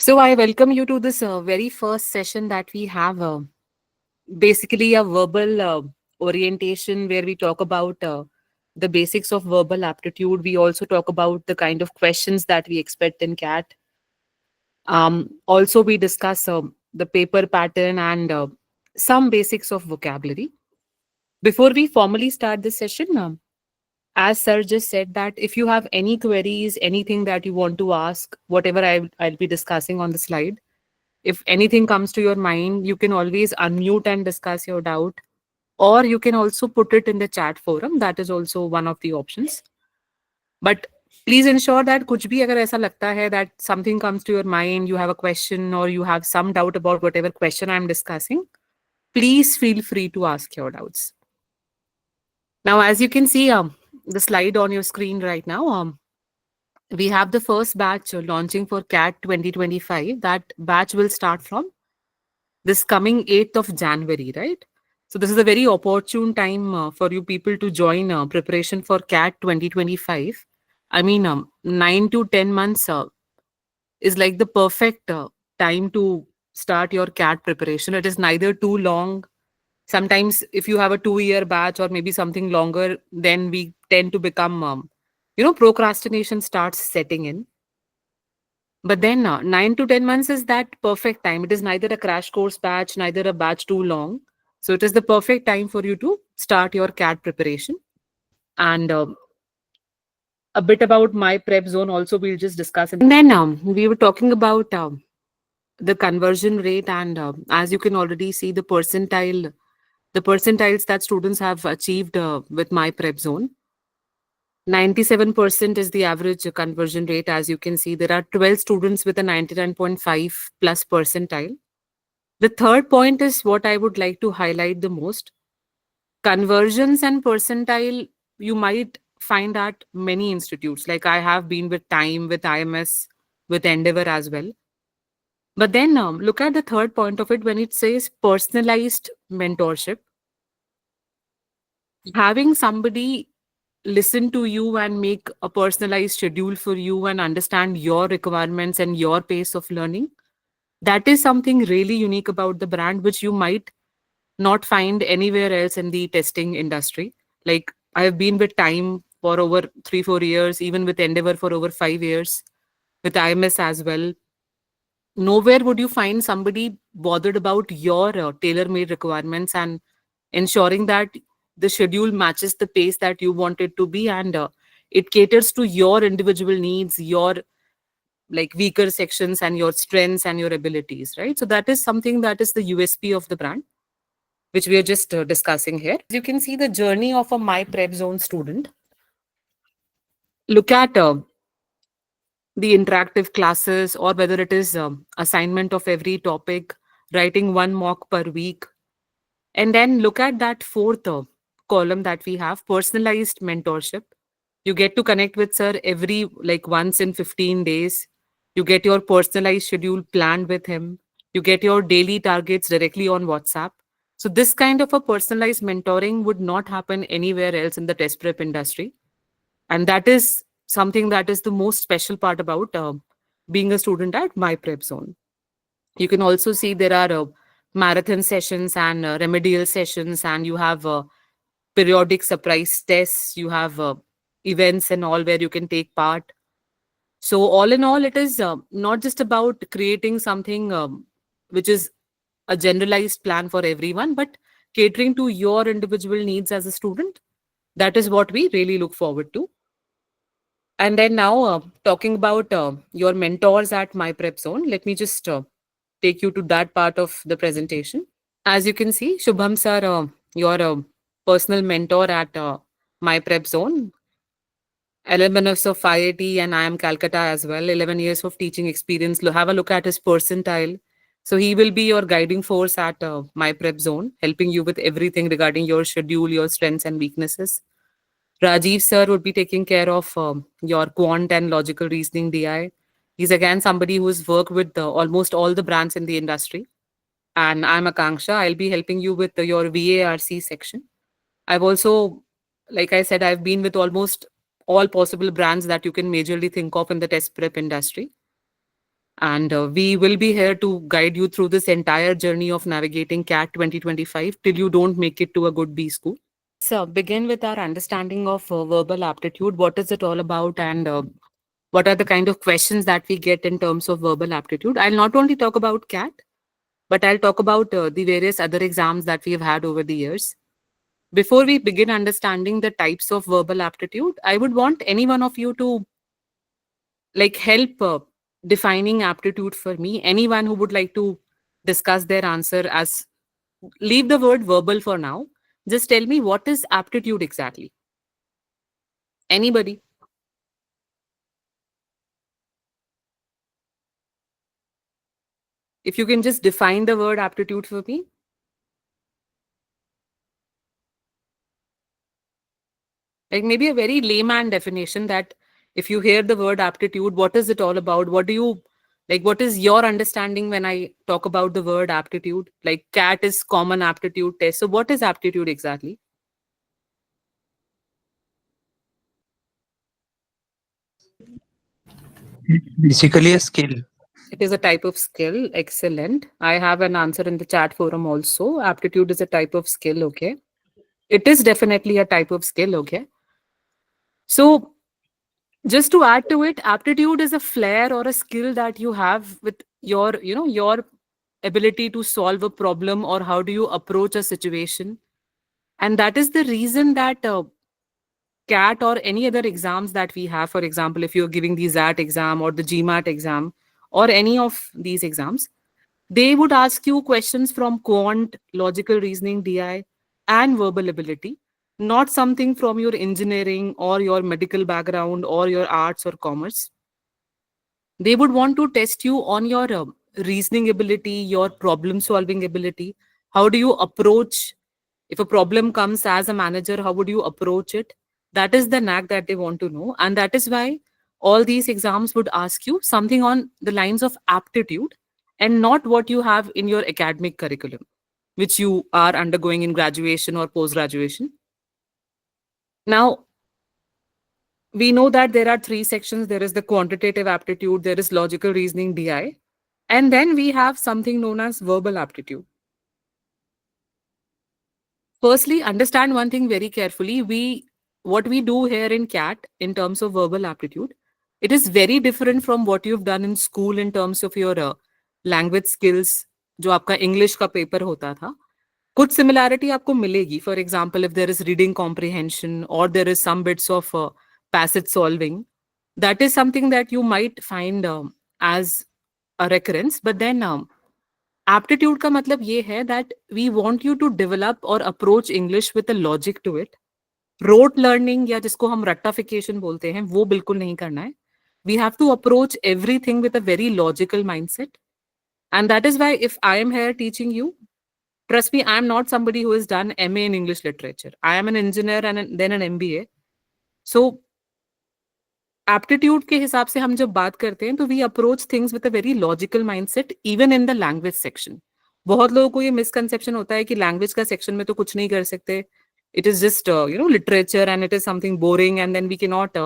So I welcome you to this very first session that we have, basically a verbal orientation where we talk about the basics of verbal aptitude. We also talk about the kind of questions that we expect in CAT. Also, we discuss the paper pattern and some basics of vocabulary. Before we formally start this session, as Sir just said, that if you have any queries, anything that you want to ask, whatever I'll be discussing on the slide, if anything comes to your mind, you can always unmute and discuss your doubt, or you can also put it in the chat forum. That is also one of the options. But please ensure that कुछ भी अगर ऐसा लगता है that something comes to your mind, you have a question or you have some doubt about whatever question I'm discussing, please feel free to ask your doubts. Now, as you can see, the slide on your screen right now, we have the first batch launching for CAT 2025. That batch will start from this coming 8th of January, right? So this is a very opportune time for you people to join preparation for CAT 2025. I mean, 9 to 10 months is like the perfect time to start your CAT preparation. It is neither too long. Sometimes if you have a 2-year batch or maybe something longer, then we tend to become, procrastination starts setting in. But then 9 to 10 months is that perfect time. It is neither a crash course batch, neither a batch too long. So it is the perfect time for you to start your CAT preparation. And a bit about my prep zone also we'll just discuss. And then we were talking about the conversion rate. And as you can already see, the percentiles that students have achieved with my prep zone. 97% is the average conversion rate. As you can see, there are 12 students with a 99.5 plus percentile. The third point is what I would like to highlight the most. Conversions and percentile, you might find at many institutes. Like I have been with Time, with IMS, with Endeavor as well. But then look at the third point of it when it says personalized mentorship. Having somebody listen to you and make a personalized schedule for you and understand your requirements and your pace of learning, that is something really unique about the brand, which you might not find anywhere else in the testing industry. Like I have been with Time for over 3 4 years, even with Endeavor for over 5 years, with IMS as well. Nowhere would you find somebody bothered about your tailor-made requirements and ensuring that the schedule matches the pace that you want it to be, and it caters to your individual needs, your like weaker sections and your strengths and your abilities, right? So that is something that is the USP of the brand, which we are just discussing here. As you can see the journey of a My Prep Zone student. Look at the interactive classes, or whether it is assignment of every topic, writing one mock per week, and then look at that fourth column that we have, personalized mentorship. You get to connect with sir every like once in 15 days. You get your personalized schedule planned with him. You get your daily targets directly on WhatsApp. So this kind of a personalized mentoring would not happen anywhere else in the test prep industry. And that is something that is the most special part about being a student at My Prep Zone. You can also see there are marathon sessions and remedial sessions, and you have periodic surprise tests, you have events and all where you can take part. So all in all, it is not just about creating something which is a generalized plan for everyone, but catering to your individual needs as a student. That is what we really look forward to. And then now, talking about your mentors at My Prep Zone, let me just take you to that part of the presentation. As you can see, Shubham sir, your personal mentor at My Prep Zone, 11 years of IIT and I am Calcutta as well, 11 years of teaching experience. Have a look at his percentile. So he will be your guiding force at My Prep Zone, helping you with everything regarding your schedule, your strengths and weaknesses. Rajiv sir would be taking care of your quant and logical reasoning DI. He's again somebody who's worked with almost all the brands in the industry. And I'm Akanksha. I'll be helping you with your VARC section. I've also, like I said, I've been with almost all possible brands that you can majorly think of in the test prep industry. And we will be here to guide you through this entire journey of navigating CAT 2025 till you don't make it to a good B school. So, begin with our understanding of verbal aptitude. What is it all about, and what are the kind of questions that we get in terms of verbal aptitude? I'll not only talk about CAT, but I'll talk about the various other exams that we have had over the years. Before we begin understanding the types of verbal aptitude, I would want any one of you to help defining aptitude for me. Anyone who would like to discuss their answer, as leave the word verbal for now. Just tell me, what is aptitude exactly? Anybody? If you can just define the word aptitude for me. Like maybe a very layman definition, that if you hear the word aptitude, what is it all about? What do you like? What is your understanding when I talk about the word aptitude? Like CAT is common aptitude test. So what is aptitude exactly? Basically, a skill. It is a type of skill. Excellent. I have an answer in the chat forum also. Aptitude is a type of skill. Okay. It is definitely a type of skill. Okay. So just to add to it, aptitude is a flair or a skill that you have with your ability to solve a problem, or how do you approach a situation. And that is the reason that CAT or any other exams that we have, for example, if you're giving the ZAT exam or the GMAT exam or any of these exams, they would ask you questions from quant, logical reasoning, DI, and verbal ability, not something from your engineering or your medical background or your arts or commerce. They would want to test you on your reasoning ability, your problem solving ability. How do you approach, if a problem comes as a manager, how would you approach it? That is the knack that they want to know. And that is why all these exams would ask you something on the lines of aptitude, and not what you have in your academic curriculum, which you are undergoing in graduation or post graduation. Now, we know that there are three sections. There is the quantitative aptitude, there is logical reasoning, DI, and then we have something known as verbal aptitude. Firstly, understand one thing very carefully. What we do here in CAT in terms of verbal aptitude, it is very different from what you've done in school in terms of your language skills. जो आपका English का paper होता था, कुछ similarity आपको मिलेगी. For example, if there is reading comprehension और there is some bits of passage solving, that is something that you might find as a recurrence. But then aptitude का मतलब ये है that we want you to develop or approach English with a logic to it. Rote learning या जिसको हम रट्टाफिकेशन बोलते हैं, वो बिल्कुल नहीं करना है. We have to approach everything with a very logical mindset. And that is why if I am here teaching you, trust me, I am not somebody who has done MA in English literature. I am an engineer and then an MBA. So aptitude के हिसाब से हम जब बात करते हैं, तो we approach things with a very logical mindset, even in the language section. बहुत लोगों को ये मिसकंसेप्शन होता है कि लैंग्वेज का सेक्शन में तो कुछ नहीं कर सकते. It is just literature and it is something boring and then we can not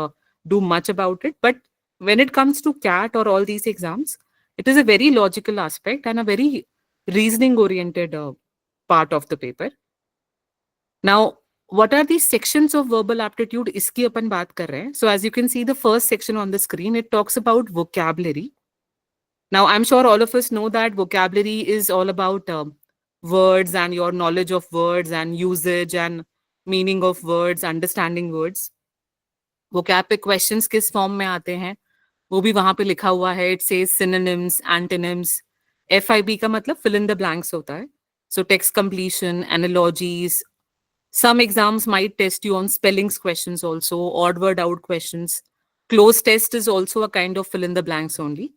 do much about it. But when it comes to CAT or all these exams, it is a very logical aspect and a very reasoning oriented part of the paper. Now, what are the sections of verbal aptitude? इसकी अपन बात कर रहे हैं. So as you can see, the first section on the screen, it talks about vocabulary. Now, I'm sure all of us know that vocabulary is all about words and your knowledge of words and usage and meaning of words, understanding words. Vocab पे questions किस form में आते हैं, वो भी वहां पे लिखा हुआ है. It says synonyms, antonyms. FIB का मतलब fill in the blanks होता है. So text completion, analogies. Some exams might test you on spellings questions also, odd word out questions. Close test is also a kind of fill in the blanks only.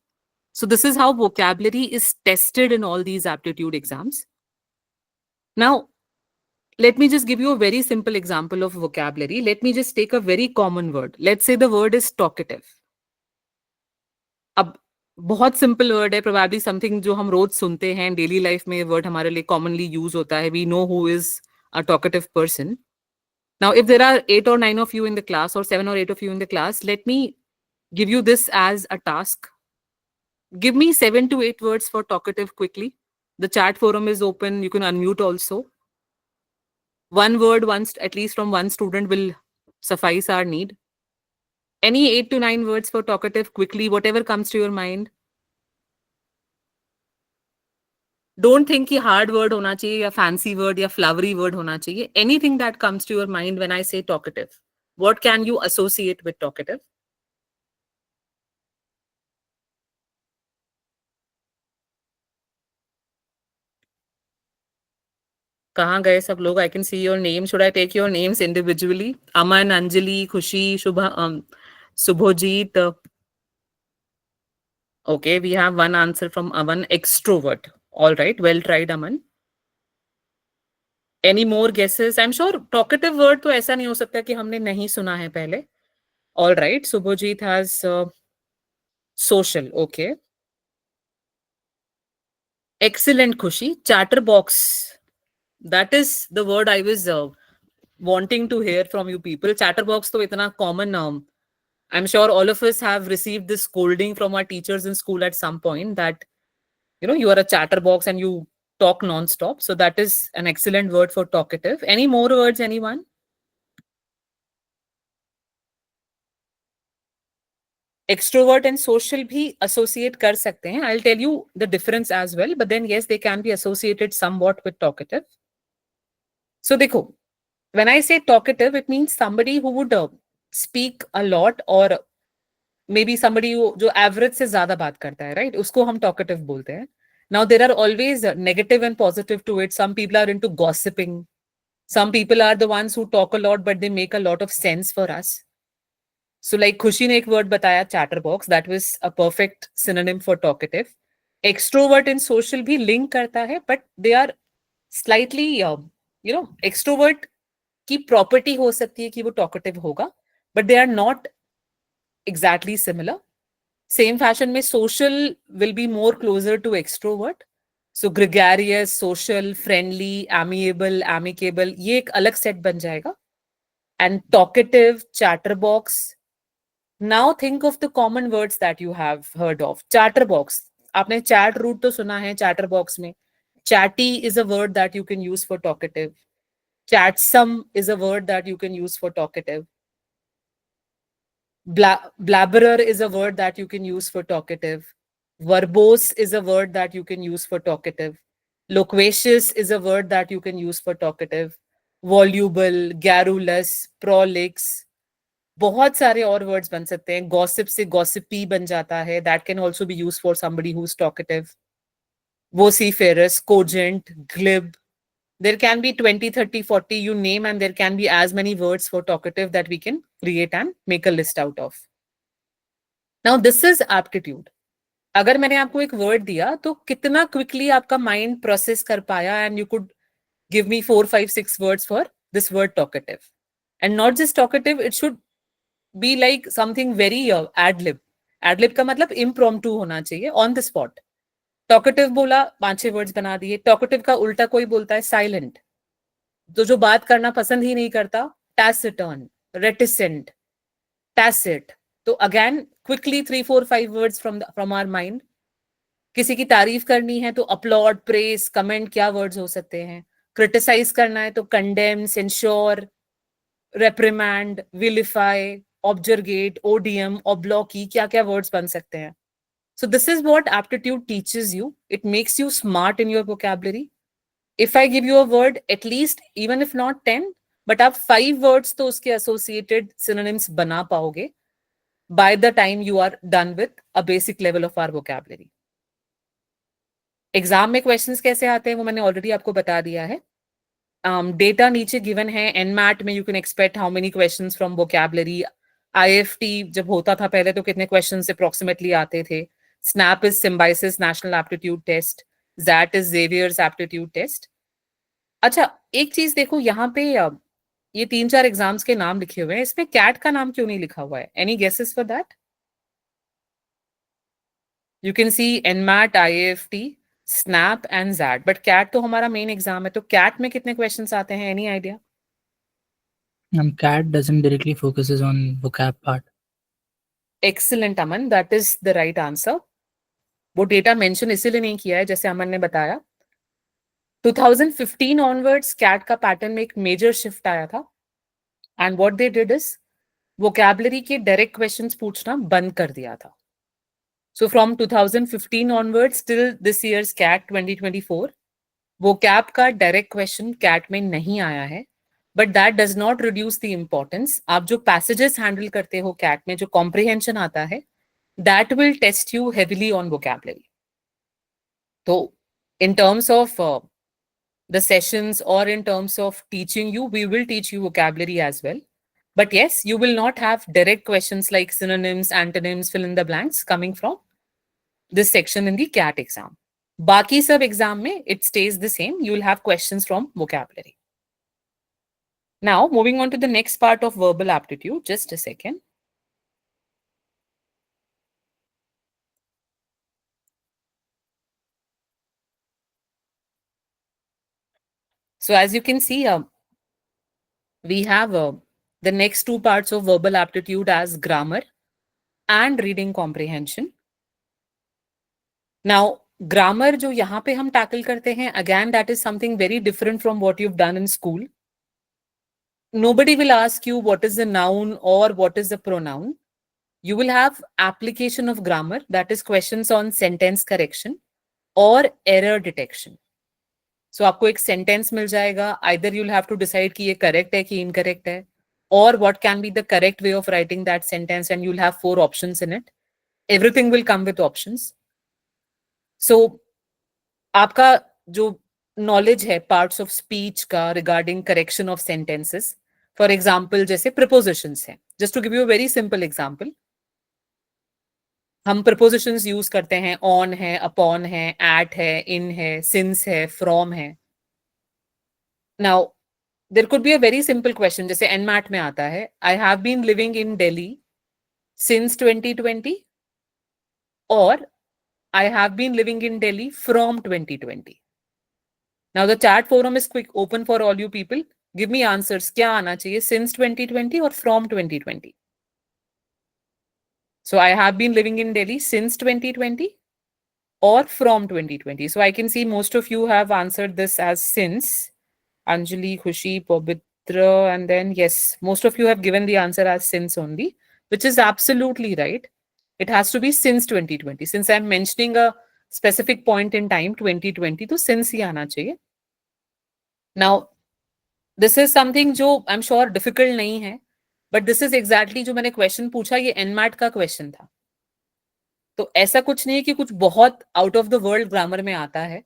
So this is how vocabulary is tested in all these aptitude exams. Now, let me just give you a very simple example of vocabulary. Let me just take a very common word. Let's say the word is talkative. अब बहुत simple word है, probably something जो हम रोज सुनते हैं daily life में, word हमारे लिए कॉमनली यूज होता है. We know who is a talkative person. Now, if there are 8 or 9 of you in the class, or 7 or 8 of you in the class, let me give you this as a task. Give me 7 to 8 words for talkative quickly. The chat forum is open. You can unmute also. One word once, at least from one student, will suffice our need. Any 8 to 9 words for talkative quickly, whatever comes to your mind. Don't think कि hard word होना चाहिए या fancy word या flowery word होना चाहिए. Anything that comes to your mind when I say talkative. What can you associate with talkative? कहाँ गए सब लोग? I can see your name. Should I take your names individually? Aman, Anjali, Khushi, Shubha, Subhojit. Okay, we have one answer from Aman, extrovert. All right, well tried, Aman. Any more guesses? I'm sure talkative word तो ऐसा नहीं हो सकता कि हमने नहीं सुना है पहले. All right, Subhojit has social. Okay. Excellent, Khushi. Chatterbox. That is the word I was wanting to hear from you people. Chatterbox to itna common. I'm sure all of us have received this scolding from our teachers in school at some point that you are a chatterbox and you talk non-stop. So that is an excellent word for talkative. Any more words, anyone? Extrovert and social भी associate कर सकते हैं. I'll tell you the difference as well. But then yes, they can be associated somewhat with talkative. So देखो, when I say talkative, it means somebody who would speak a lot or maybe somebody who जो average से ज़्यादा बात करता है, right? उसको हम talkative बोलते हैं. Now there are always negative and positive to it. Some people are into gossiping. Some people are the ones who talk a lot, but they make a lot of sense for us. So like Khushi ने एक word बताया chatterbox, that was a perfect synonym for talkative. Extrovert and social भी link करता है, but they are slightly, extrovert की property हो सकती है कि वो talkative होगा, but they are not exactly similar. Same fashion में social will be more closer to extrovert. So gregarious, social, friendly, amiable, amicable, ये एक अलग set बन जाएगा. And talkative, chatterbox. Now think of the common words that you have heard of. Chatterbox. आपने chat root तो सुना है chatterbox में. Chatty is a word that you can use for talkative. Chatsome is a word that you can use for talkative. Blabberer is a word that you can use for talkative. Verbose is a word that you can use for talkative. Loquacious is a word that you can use for talkative. Voluble, garrulous, prolix. बहुत सारे और words बन सकते हैं. Gossip से gossipy बन जाता है. That can also be used for somebody who's talkative. Vociferous, cogent, glib. There can be 20, 30, 40, you name, and there can be as many words for talkative that we can create and make a list out of. Now this is aptitude. अगर मैंने आपको एक word दिया तो कितना quickly आपका mind process कर पाया and you could give me 4, 5, 6 words for this word talkative. And not just talkative, it should be like something very ad-lib. Ad-lib का मतलब impromptu होना चाहिए, on the spot. Talkative बोला, 5-6 words बना दिए. Talkative का उल्टा कोई बोलता है silent. तो जो बात करना पसंद ही नहीं करता, taciturn, reticent, tacit. तो again, quickly 3, 4, 5 words from our mind. किसी की तारीफ करनी है तो applaud, praise, comment क्या words हो सकते हैं? Criticize करना है तो condemn, censure, reprimand, vilify, objurgate, odium, obloquy, क्या क्या words बन सकते हैं? So this is what aptitude teaches you. It makes you smart in your vocabulary. If I give you a word, at least, even if not 10, but आप 5 words तो उसके associated synonyms बना पाओगे by the time you are done with a basic level of our vocabulary. Exam में questions कैसे आते हैं वो मैंने ऑलरेडी आपको बता दिया है. डेटा नीचे गिवन है. एनमैट में you can expect how many questions from vocabulary. IFT जब होता था पहले तो कितने क्वेश्चंस अप्रोक्सीमेटली आते थे. SNAP is Symbiosis National Aptitude Test. XAT is Xavier's Aptitude Test. अच्छा एक चीज देखो यहाँ पे ये 3-4 एग्जाम्स के नाम लिखे हुए हैं. इसमें कैट का नाम क्यों नहीं लिखा हुआ है? Any guesses for that? You can see NMAT, IFT, SNAP and XAT, but CAT तो हमारा मेन एग्जाम है. तो कैट में कितने क्वेश्चंस आते हैं? Any idea? CAT doesn't directly focuses on vocab part. Excellent, Aman. That is the right answer. वो data mention इसीलिए नहीं किया है, जैसे अमन ने बताया 2015 ऑनवर्ड्स कैट का पैटर्न में एक मेजर शिफ्ट आया था and what they did is vocabulary के डायरेक्ट क्वेश्चंस पूछना बंद कर दिया था. So from 2015 onwards till this year's CAT 2024, vocab का direct question CAT में नहीं आया है, but that does not reduce the importance. आप जो passages handle करते हो CAT में, जो comprehension आता है, that will test you heavily on vocabulary. तो in terms of the sessions or in terms of teaching you, we will teach you vocabulary as well. But yes, you will not have direct questions like synonyms, antonyms, fill in the blanks coming from this section in the CAT exam. Baki sab exam mein, it stays the same. You will have questions from vocabulary. Now, moving on to the next part of verbal aptitude, just a second. So as you can see, we have the next two parts of verbal aptitude as grammar and reading comprehension. Now, grammar जो यहाँ पे हम tackle करते हैं, again, that is something very different from what you've done in school. Nobody will ask you what is the noun or what is the pronoun. You will have application of grammar, that is questions on sentence correction or error detection. So आपको एक sentence मिल जाएगा, either you'll have to decide कि ये correct है कि incorrect है, or what can be the correct way of writing that sentence, and you'll have 4 options in it. Everything will come with options. So आपका जो knowledge है parts of speech का regarding correction of sentences, for example जैसे prepositions हैं. Just to give you a very simple example, हम prepositions use करते हैं on है, upon है, at है, in है, since है, from है. Now, there could be a very simple question जैसे NMAT में आता है, I have been living in Delhi since 2020 or I have been living in Delhi from 2020. Now the chat forum is quick open for all you people. Give me answers. क्या आना चाहिए, since 2020 or from 2020? So I have been living in Delhi since 2020 or from 2020. So I can see most of you have answered this as since. Anjali, Khushi, Pabitra, and then yes, most of you have given the answer as since only, which is absolutely right. It has to be since 2020. Since I'm mentioning a specific point in time, 2020, तो since ही आना चाहिए. Now, this is something जो I'm sure difficult नहीं है, but this is exactly जो मैंने question पूछा, ये NMAT का question था. तो ऐसा कुछ नहीं है कि कुछ बहुत out of the world grammar में आता है.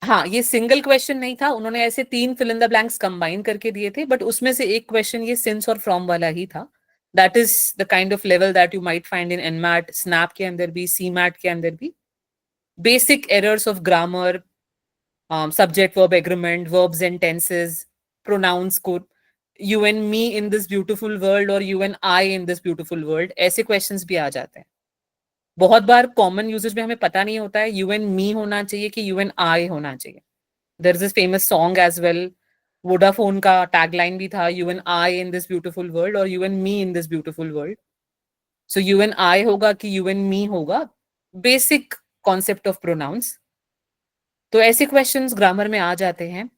हाँ, ये सिंगल क्वेश्चन नहीं था, उन्होंने ऐसे 3 fill in the blanks combine करके दिए थे, बट उसमें से एक क्वेश्चन ये सिंस और फ्रॉम वाला ही था. That is the kind of level that you might find in NMAT, SNAP के अंदर भी, सीमैट के अंदर भी. Basic errors of grammar, subject verb agreement, verbs and tenses, pronouns को, you and me in this beautiful world और you and I in this beautiful world, ऐसे questions भी आ जाते हैं. बहुत बार कॉमन यूजेज में हमें पता नहीं होता है यू एंड मी होना चाहिए कि यू एंड आई होना चाहिए. There is this famous song as well, Vodafone का टैगलाइन भी था, you and I in this beautiful world और you and me in this beautiful world. So you and I होगा कि यू एंड मी होगा, basic concept of pronouns. तो ऐसे questions grammar में आ जाते हैं.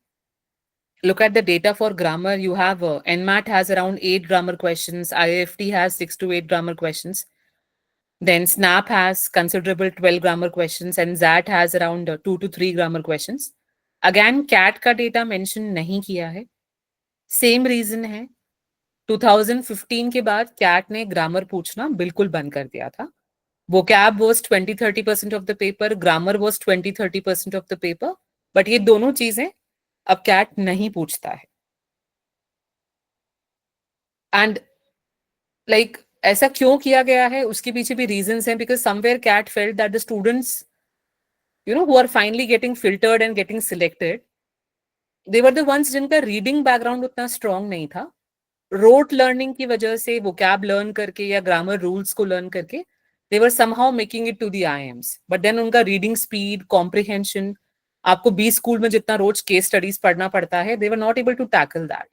Look at the data for grammar. You have NMAT has around 8 grammar questions, IIFT has 6 to 8 grammar questions. Then SNAP has considerable 12 grammar questions and ZAT has around 2 to 3 grammar questions. Again, CAT का data mention नहीं किया है. Same reason है. 2015 के बाद CAT ने grammar पूछना बिल्कुल बंद कर दिया था. Vocab was 20-30% of the paper, grammar was 20-30% of the paper, but ये दोनों चीजें अब CAT नहीं पूछता है. And like ऐसा क्यों किया गया है, उसके पीछे भी reasons हैं, because somewhere CAT felt that the students, you know, who are finally getting filtered and getting selected, they were the ones जिनका reading background उतना strong नहीं था. Rote learning की वजह से, vocab learn करके या grammar rules को learn करके, they were somehow making it to the IIMs. But then उनका reading speed, comprehension, आपको 20 स्कूल में जितना रोज case studies पढ़ना पड़ता है, they were not able to tackle that.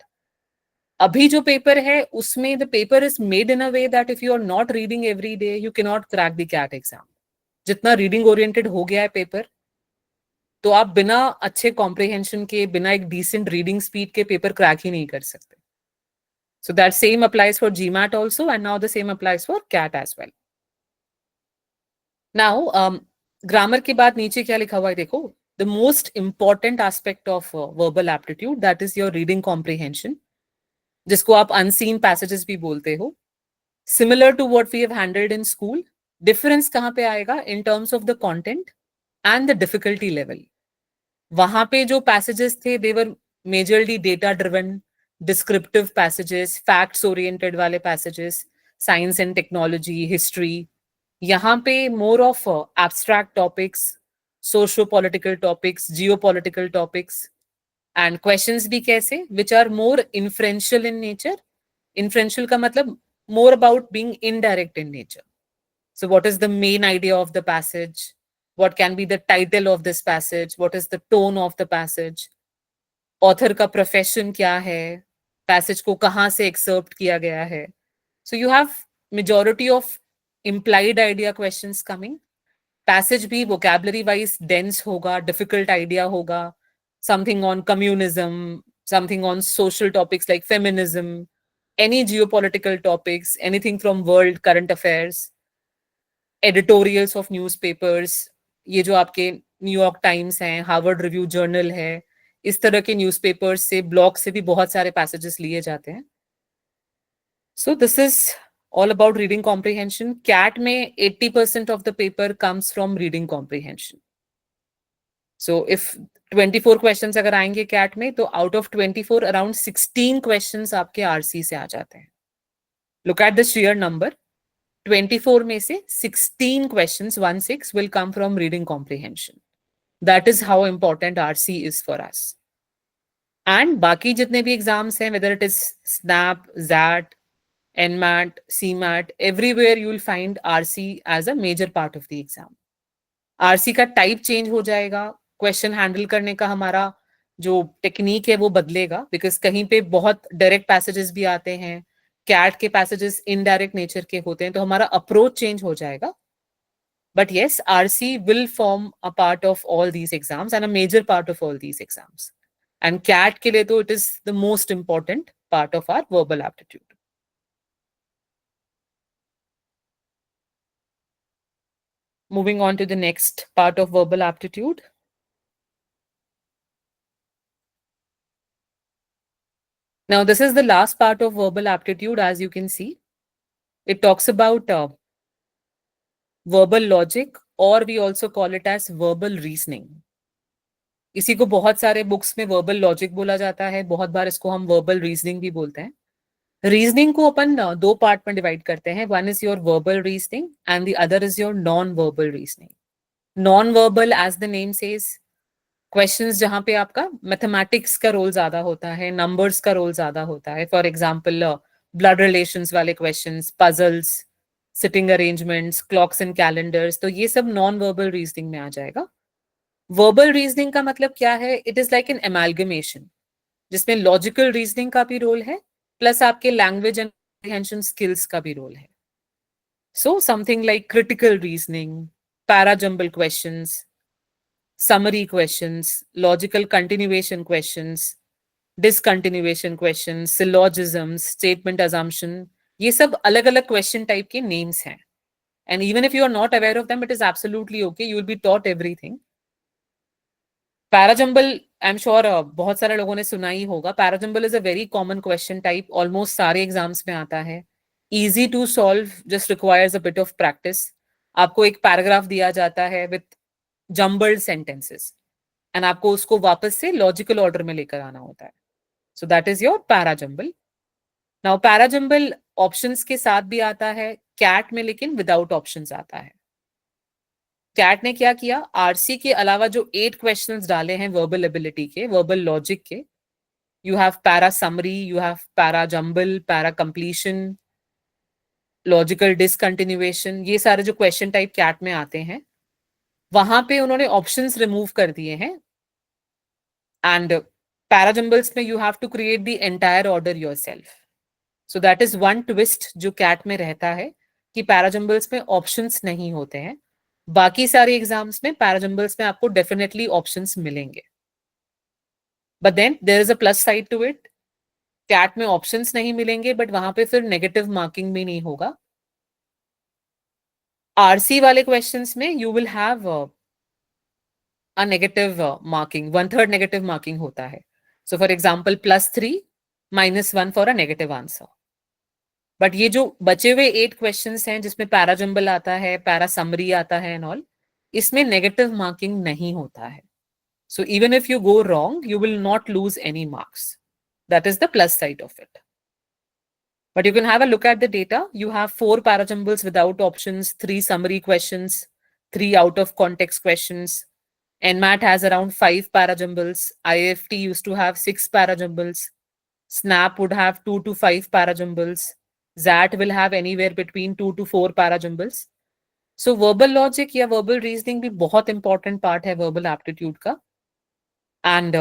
अभी जो पेपर है उसमें the paper is made in a way that if you are not reading every day, you cannot crack the CAT exam. जितना reading oriented हो गया है paper, तो आप बिना अच्छे कॉम्प्रिहेंशन के, बिना एक डिसेंट रीडिंग स्पीड के पेपर क्रैक ही नहीं कर सकते. So that same applies for GMAT also, and now the same applies for CAT as well. Now, grammar के बाद नीचे क्या लिखा हुआ है देखो. The most important aspect of verbal aptitude, that is your reading comprehension, जिसको आप unseen passages भी बोलते हो. Similar to what we have handled in school, difference कहाँ पे आएगा in terms of the content and the difficulty level. वहां पे जो passages थे, they were majorly data driven, descriptive passages, facts oriented वाले passages, science and technology, history. यहाँ पे more of abstract topics, socio-political topics, geopolitical topics, and questions भी कैसे, which are more inferential in nature. Inferential का मतलब more about being indirect in nature. So what is the main idea of the passage? What can be the title of this passage? What is the tone of the passage? Author का profession क्या है? Passage को कहाँ से excerpt किया गया है? So you have majority of implied idea questions coming. Passage भी vocabulary wise dense होगा, difficult idea होगा. Something on communism, something on social topics like feminism, any geopolitical topics, anything from world current affairs, editorials of newspapers, ये जो आपके New York times हैं, Harvard review journal है, इस तरह के न्यूज़पेपर्स से, ब्लॉग से भी बहुत सारे पैसेजेस लिए जाते हैं. So this is all about reading comprehension. CAT में 80% of the paper comes from reading comprehension. So if 24 questions अगर आएंगे CAT में, तो out of 24 around 16 questions आपके RC से आ जाते हैं. Look at the sheer number. 24 में से 16 questions, 16 will come from reading comprehension. That is how important RC is for us. And बाकी जितने भी एग्जाम्स हैं, whether it is SNAP, ZAT, NMAT, CMAT, everywhere you will find RC as a major part of the exam. RC का type change हो जाएगा, question handle करने का हमारा जो टेक्निक है वो बदलेगा, बिकॉज कहीं पे बहुत डायरेक्ट पैसेजेस भी आते हैं, कैट के पैसेजेस इनडायरेक्ट नेचर के होते हैं, तो हमारा अप्रोच चेंज हो जाएगा. But yes, RC will form a part of all these exams and a major part of all these exams. And CAT के लिए तो it is the most important part of our verbal aptitude. Moving on to the next part of verbal aptitude. Now, this is the last part of verbal aptitude, as you can see. It talks about verbal logic, or we also call it as verbal reasoning. इसी को बहुत सारे books में verbal logic बोला जाता है, बहुत बार इसको हम verbal reasoning भी बोलते हैं. रीजनिंग को अपन दो पार्ट में डिवाइड करते हैं. One is your verbal reasoning and the other is your non verbal reasoning. Non verbal, as the name says, questions जहां पे आपका मैथमेटिक्स का रोल ज्यादा होता है, नंबर्स का रोल ज्यादा होता है. फॉर एग्जांपल ब्लड रिलेशंस वाले questions, puzzles, sitting arrangements, clocks and calendars, तो ये सब नॉन वर्बल रीजनिंग में आ जाएगा. वर्बल रीजनिंग का मतलब क्या है? इट इज लाइक एन एमालगमेशन, जिसमें लॉजिकल रीजनिंग का भी रोल है, प्लस आपके लैंग्वेज एंड कॉम्प्रिहेंशन स्किल्स का भी रोल है. So something like critical reasoning, parajumble questions, summary questions, logical continuation questions, discontinuation questions, syllogisms, statement assumption, ये सब अलग अलग question type के names हैं. And even if you are not aware of them, it is absolutely okay. You will be taught everything. Parajumble, I'm sure बहुत सारे लोगों ने सुना ही होगा. Parajumble is a very common question type. Almost सारे exams में आता है. Easy to solve, just requires a bit of practice. आपको एक paragraph दिया जाता है with jumbled sentences, and आपको उसको वापस से लॉजिकल ऑर्डर में लेकर आना होता है. सो that is your parajumble. Now parajumble options के साथ भी आता है कैट में, लेकिन विदाउट ऑप्शंस आता है. कैट ने क्या किया? आरसी के अलावा जो 8 क्वेश्चंस डाले हैं वर्बल एबिलिटी के, वर्बल लॉजिक के, you have para summary, you have para jumble, para completion, logical discontinuation, ये सारे जो क्वेश्चन टाइप कैट में आते हैं, वहां पे उन्होंने ऑप्शंस रिमूव कर दिए हैं. एंड पैराजंबल्स में you have to create the entire order yourself. So that is one twist जो कैट में रहता है, कि पैराजंबल्स में ऑप्शंस नहीं होते हैं. बाकी सारे एग्जाम्स में पैराजम्बल्स में आपको डेफिनेटली ऑप्शंस मिलेंगे, but then there is a plus side to it. CAT में ऑप्शंस नहीं मिलेंगे, बट वहां पे फिर नेगेटिव मार्किंग भी नहीं होगा। आरसी वाले क्वेश्चंस में you will have a negative marking, 1/3 negative marking होता है. So for example, +3 -1 for a negative answer. But ये जो बचे हुए 8 क्वेश्चंस हैं जिसमें पैरा जंबल आता है, पैरा समरी आता है एंड ऑल, इसमें नेगेटिव मार्किंग नहीं होता है. So even if you go wrong, you will not lose any marks. That is the plus side of it. But you can have a look at the data. You have 4 parajumbles without options, 3 summary questions, 3 out of context questions. NMAT has around 5 parajumbles. IFT used to have 6 parajumbles. SNAP would have 2 to 5 parajumbles. ZAT will have anywhere between 2 to 4 parajumbles. So verbal logic या verbal reasoning भी बहुत important part है verbal aptitude का. And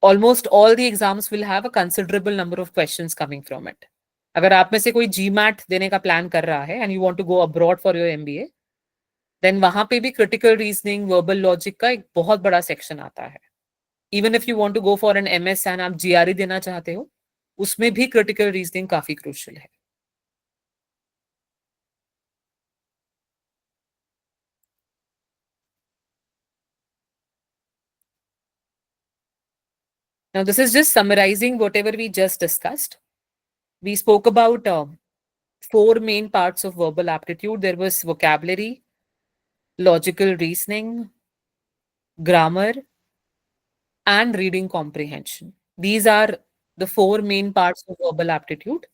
almost all the exams will have a considerable number of questions coming from it. अगर आप में से कोई GMAT देने का प्लान कर रहा है and you want to go abroad for your MBA, then वहां पे भी critical reasoning, verbal logic का एक बहुत बड़ा section आता है. Even if you want to go for an MS and आप GRE देना चाहते हो, उसमें भी critical reasoning काफी crucial है. Now, this is just summarizing whatever we just discussed. We spoke about 4 main parts of verbal aptitude. There was vocabulary, logical reasoning, grammar, and reading comprehension. These are the 4 main parts of verbal aptitude.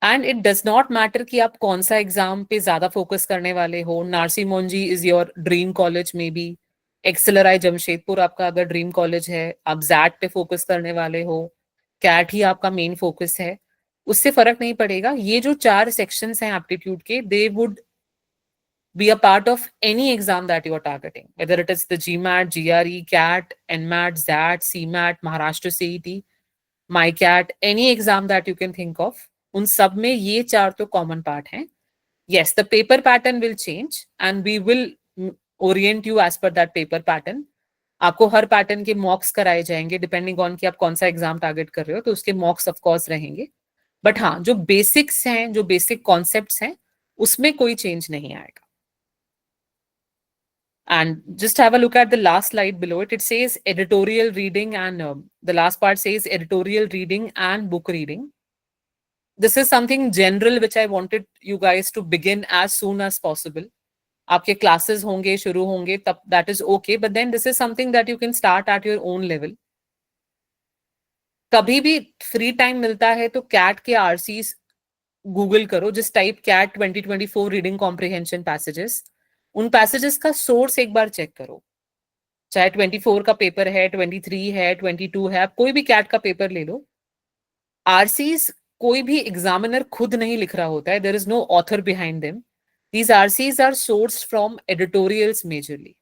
And it does not matter कि आप कौन सा exam पे ज्यादा focus करने वाले हो. Narsee Monjee is your dream college maybe, XLRI Jamshedpur आपका अगर ड्रीम कॉलेज है, आप जैट पे फोकस करने वाले हो, कैट ही आपका मेन फोकस है, उससे फर्क नहीं पड़ेगा. ये जो 4 सेक्शंस हैं एप्टीट्यूड के, they would be a part of any exam that you are targeting, whether it is the GMAT, GRE, CAT, NMAT, ZAT, CMAT, Maharashtra CET, MyCat, any exam that you can think of. उन सब में ये 4 तो common part हैं. Yes, the paper pattern will change and we will orient you as per that paper pattern. आपको हर pattern के मॉक्स कराए जाएंगे डिपेंडिंग ऑन कि आप कौन सा एग्जाम टारगेट कर रहे हो, तो उसके मॉक्स ऑफ कोर्स रहेंगे. बट हाँ, जो बेसिक्स हैं, जो बेसिक कॉन्सेप्ट्स हैं, उसमें कोई चेंज नहीं आएगा. And just have a look at the last slide below it. It says editorial reading and the last part says editorial reading and book reading. This is something general which I wanted you guys to begin as soon as possible. आपके classes होंगे, शुरू होंगे, तब that is okay. But then this is something that you can start at your own level. कभी भी free time मिलता है तो कैट के आरसीज गूगल करो, जिस type CAT 2024 reading comprehension passages, उन पैसेजेस का सोर्स एक बार चेक करो. चाहे 24 का पेपर है, 23 है, 22 है, आप कोई भी कैट का पेपर ले लो. आरसीज कोई भी एग्जामिनर खुद नहीं लिख रहा होता है. There is no author behind them. These RCs are sourced from editorials majorly.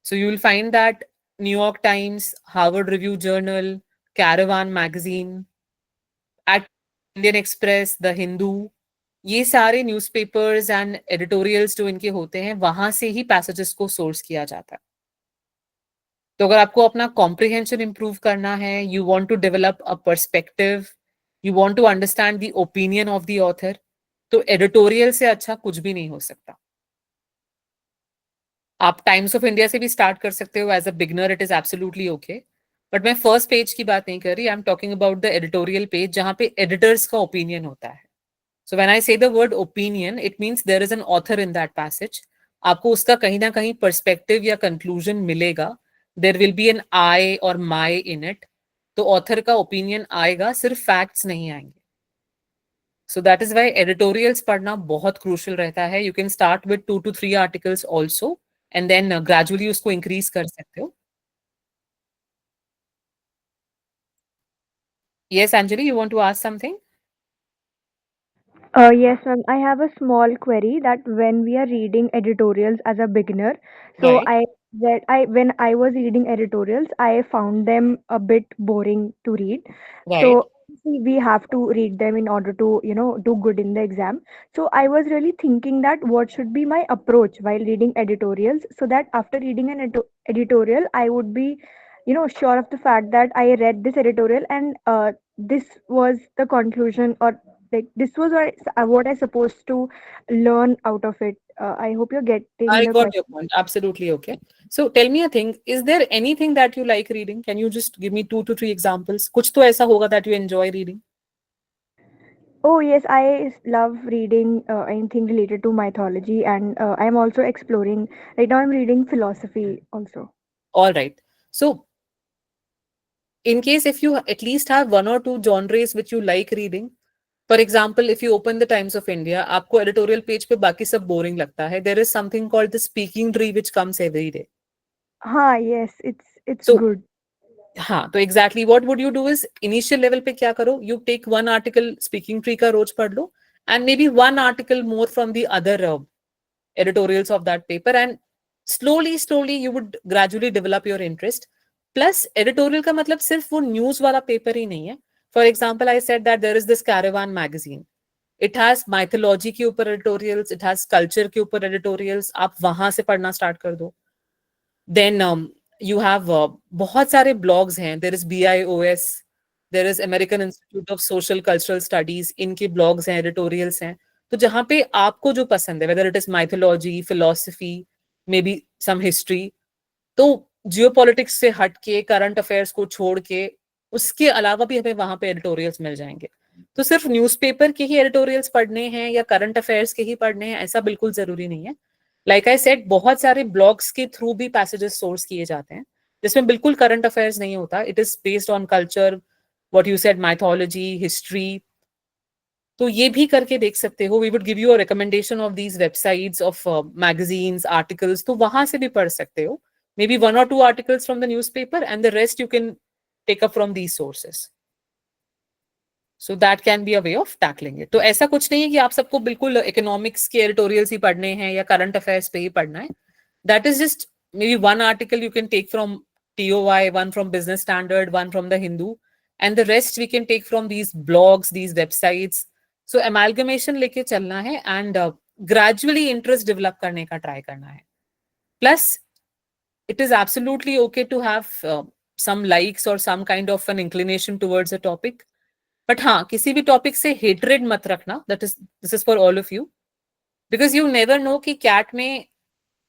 So you will find that New York Times, Harvard Review Journal, Caravan Magazine, at Indian Express, The Hindu, ये सारे newspapers and editorials जो इनके होते हैं, वहां से ही passages को source किया जाता है. तो अगर आपको अपना कॉम्प्रिहेंशन इंप्रूव करना है, you want to develop a perspective, you want to understand the opinion of the author, तो एडिटोरियल से अच्छा कुछ भी नहीं हो सकता. आप टाइम्स ऑफ इंडिया से भी स्टार्ट कर सकते हो as a beginner, it is absolutely okay. But मैं फर्स्ट पेज की बात नहीं कर रही, I am talking about the editorial page जहां पे एडिटर्स का ओपिनियन होता है. सो when I say the word opinion, it means there is an author in that passage. आपको उसका कहीं ना कहीं पर्सपेक्टिव या कंक्लूजन मिलेगा. There will be an I or my in it. तो ऑथर का ओपिनियन आएगा, सिर्फ फैक्ट्स नहीं आएंगे. So that is why editorials पढ़ना बहुत crucial रहता है. You can start with 2 to 3 articles also, and then gradually उसको increase कर सकते हो. Yes, Anjali, you want to ask something? Yes, ma'am. I have a small query that when we are reading editorials as a beginner, so Right, I read I when I was reading editorials, I found them a bit boring to read. right. So obviously we have to read them in order to, do good in the exam. So I was really thinking that what should be my approach while reading editorials, so that after reading an editorial I would be, sure of the fact that I read this editorial, and this was the conclusion, or like this was what I supposed to learn out of it. I hope you're getting I the got your question. point. Absolutely okay. So tell me a thing. Is there anything that you like reading? Can you just give me 2 to 3 examples? कुछ तो ऐसा होगा that you enjoy reading. Oh, yes, love reading anything related to mythology, and I'm also exploring. Right now, I'm reading philosophy also. All right. So in case if you at least have 1 or 2 genres which you like reading, for example, if you open the Times of India, आपको editorial page पे बाकी सब boring लगता है. There is something called the speaking tree which comes every day. Yes, it's So good. हाँ, तो exactly what would you do is initial level पे क्या करो? You take one article speaking tree का रोज पढ़ लो, and maybe one article more from the other editorials of that paper, and slowly you would gradually develop your interest. Plus editorial का मतलब सिर्फ वो news वाला paper ही नहीं है. For example, I said that there is this Caravan magazine. It has mythology के ऊपर editorials, it has culture के ऊपर editorials. आप वहां से पढ़ना start कर दो. Then you have बहुत सारे blogs हैं. There is BIOS, there is American Institute of Social Cultural Studies. इनके blogs हैं, editorials हैं. तो जहाँ पे आपको जो पसंद है, whether it is mythology, philosophy, maybe some history, तो जियोपॉलिटिक्स से हट के करंट अफेयर्स को छोड़ के उसके अलावा भी हमें वहां पे एडिटोरियल्स मिल जाएंगे. तो सिर्फ न्यूज़पेपर के ही एडिटोरियल्स पढ़ने हैं या करंट अफेयर्स के ही पढ़ने हैं ऐसा बिल्कुल जरूरी नहीं है. लाइक आई सेड, बहुत सारे ब्लॉग्स के थ्रू भी पैसेजेस सोर्स किए जाते हैं जिसमें बिल्कुल करंट अफेयर्स नहीं होता. It is based on culture, what you said, mythology, history. तो ये भी करके देख सकते हो. We would give you a recommendation of these websites of magazines, articles, तो वहां से भी पढ़ सकते हो. Maybe 1 or 2 articles from the newspaper and the rest you can take up from these sources. So that can be a way of tackling it. तो ऐसा कुछ नहीं है कि आप सबको बिल्कुल इकोनॉमिक्स के एडिटोरियल्स ही पढ़ने हैं या करंट अफेयर्स पे ही पढ़ना है. That is just maybe one article you can take from TOI, one from Business Standard, one from the Hindu, and the rest we can take from these blogs, these websites. So amalgamation लेके चलना है and gradually interest develop करने का try करना है. Plus it is absolutely okay to have some likes or some kind of an inclination towards a topic. But हाँ, किसी भी topic से hatred मत रखना. This is for all of you. Because you never know कि CAT में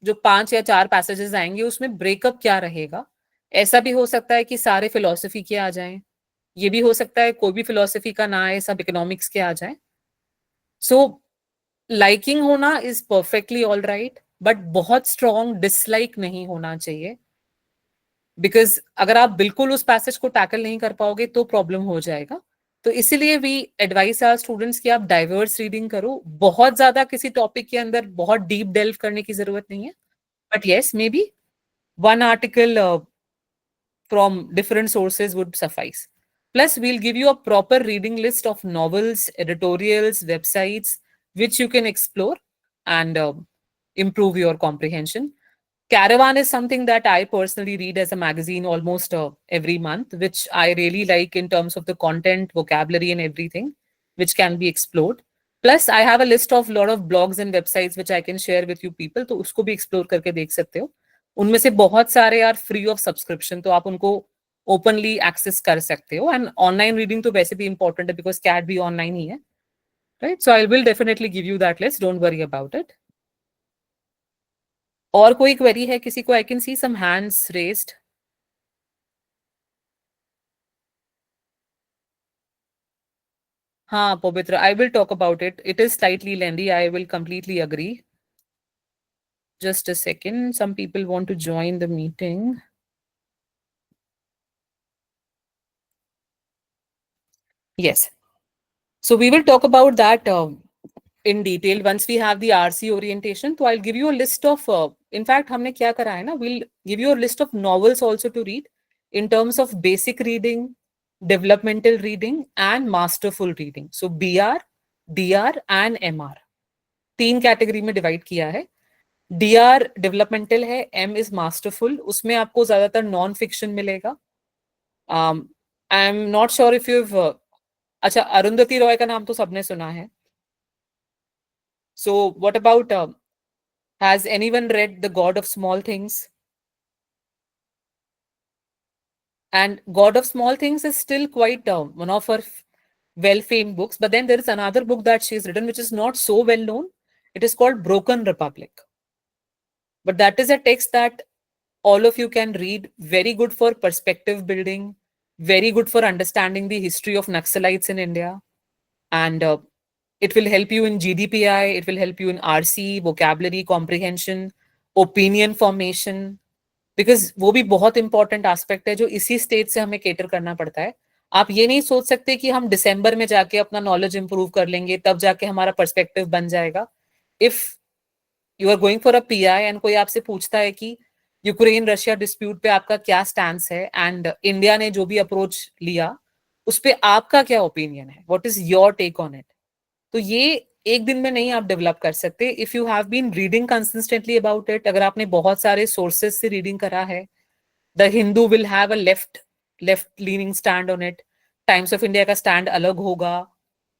जो 5 या 4 passages आएंगे उसमें breakup क्या रहेगा. ऐसा भी हो सकता है कि सारे philosophy के आ जाएं. ये भी हो सकता है कोई भी philosophy का ना आए, सब economics के आ जाएं. So liking होना is perfectly all right, but बहुत strong dislike नहीं होना चाहिए. बिकॉज अगर आप बिल्कुल उस पैसेज को टैकल नहीं कर पाओगे तो प्रॉब्लम हो जाएगा. तो इसीलिए वी एडवाइस आवर स्टूडेंट्स कि आप डाइवर्स रीडिंग करो. बहुत ज्यादा किसी टॉपिक के अंदर बहुत डीप डेल्व करने की जरूरत नहीं है. But yes, may be one article from different sources would suffice. Plus, we'll give you a proper reading list of novels, editorials, websites, which you can explore and improve your comprehension. Caravan is something that I personally read as a magazine almost every month, which I really like in terms of the content, vocabulary, and everything, which can be explored. Plus, I have a list of lot of blogs and websites which I can share with you people. तो उसको भी explore करके देख सकते हो. उनमें से बहुत सारे are free of subscription, तो आप उनको openly access कर सकते हो. And online reading तो वैसे भी important है because CAT भी online ही है, right? So I will definitely give you that list. Don't worry about it. और कोई क्वेरी है किसी को? I can see some hands raised. हाँ Pavitra, I will talk about it. It is slightly lengthy. I will completely agree. Just a second. Some people want to join the meeting. Yes. So we will talk about that in detail once we have the RC orientation. So I'll give you a list of, in fact, हमने क्या करा है ना, we'll give you a list of novels also to read in terms of basic reading, developmental reading, and masterful reading. So BR, DR, and MR. 3 category में divide किया है. DR developmental है, M is masterful. उसमें आपको ज्यादातर non fiction मिलेगा. आई am not sure if you अच्छा, अरुंधति रॉय का नाम तो सबने सुना है. So what about has anyone read The God of Small Things? And God of Small Things is still quite one of her well-famed books. But then there is another book that she's written which is not so well known. It is called Broken Republic. But that is a text that all of you can read. Very good for perspective building. Very good for understanding the history of Naxalites in India. And it will help you in GDPI. It will help you in RC, vocabulary comprehension, opinion formation. Because वो भी बहुत important aspect है जो इसी stage से हमें cater करना पड़ता है. आप ये नहीं सोच सकते कि हम दिसंबर में जाके अपना नॉलेज इंप्रूव कर लेंगे तब जाके हमारा पर्सपेक्टिव बन जाएगा. If you are going for a PI and कोई आपसे पूछता है कि यूक्रेन रशिया डिस्प्यूट पे आपका क्या स्टैंड है एंड इंडिया ने जो भी अप्रोच लिया उस पर आपका क्या ओपिनियन है, what is your take on it, तो ये एक दिन में नहीं आप डेवलप कर सकते. If you have been reading consistently about it, अगर आपने बहुत सारे सोर्सेज से रीडिंग करा है, the Hindu will have a left leaning stand on it, Times of India का स्टैंड अलग होगा,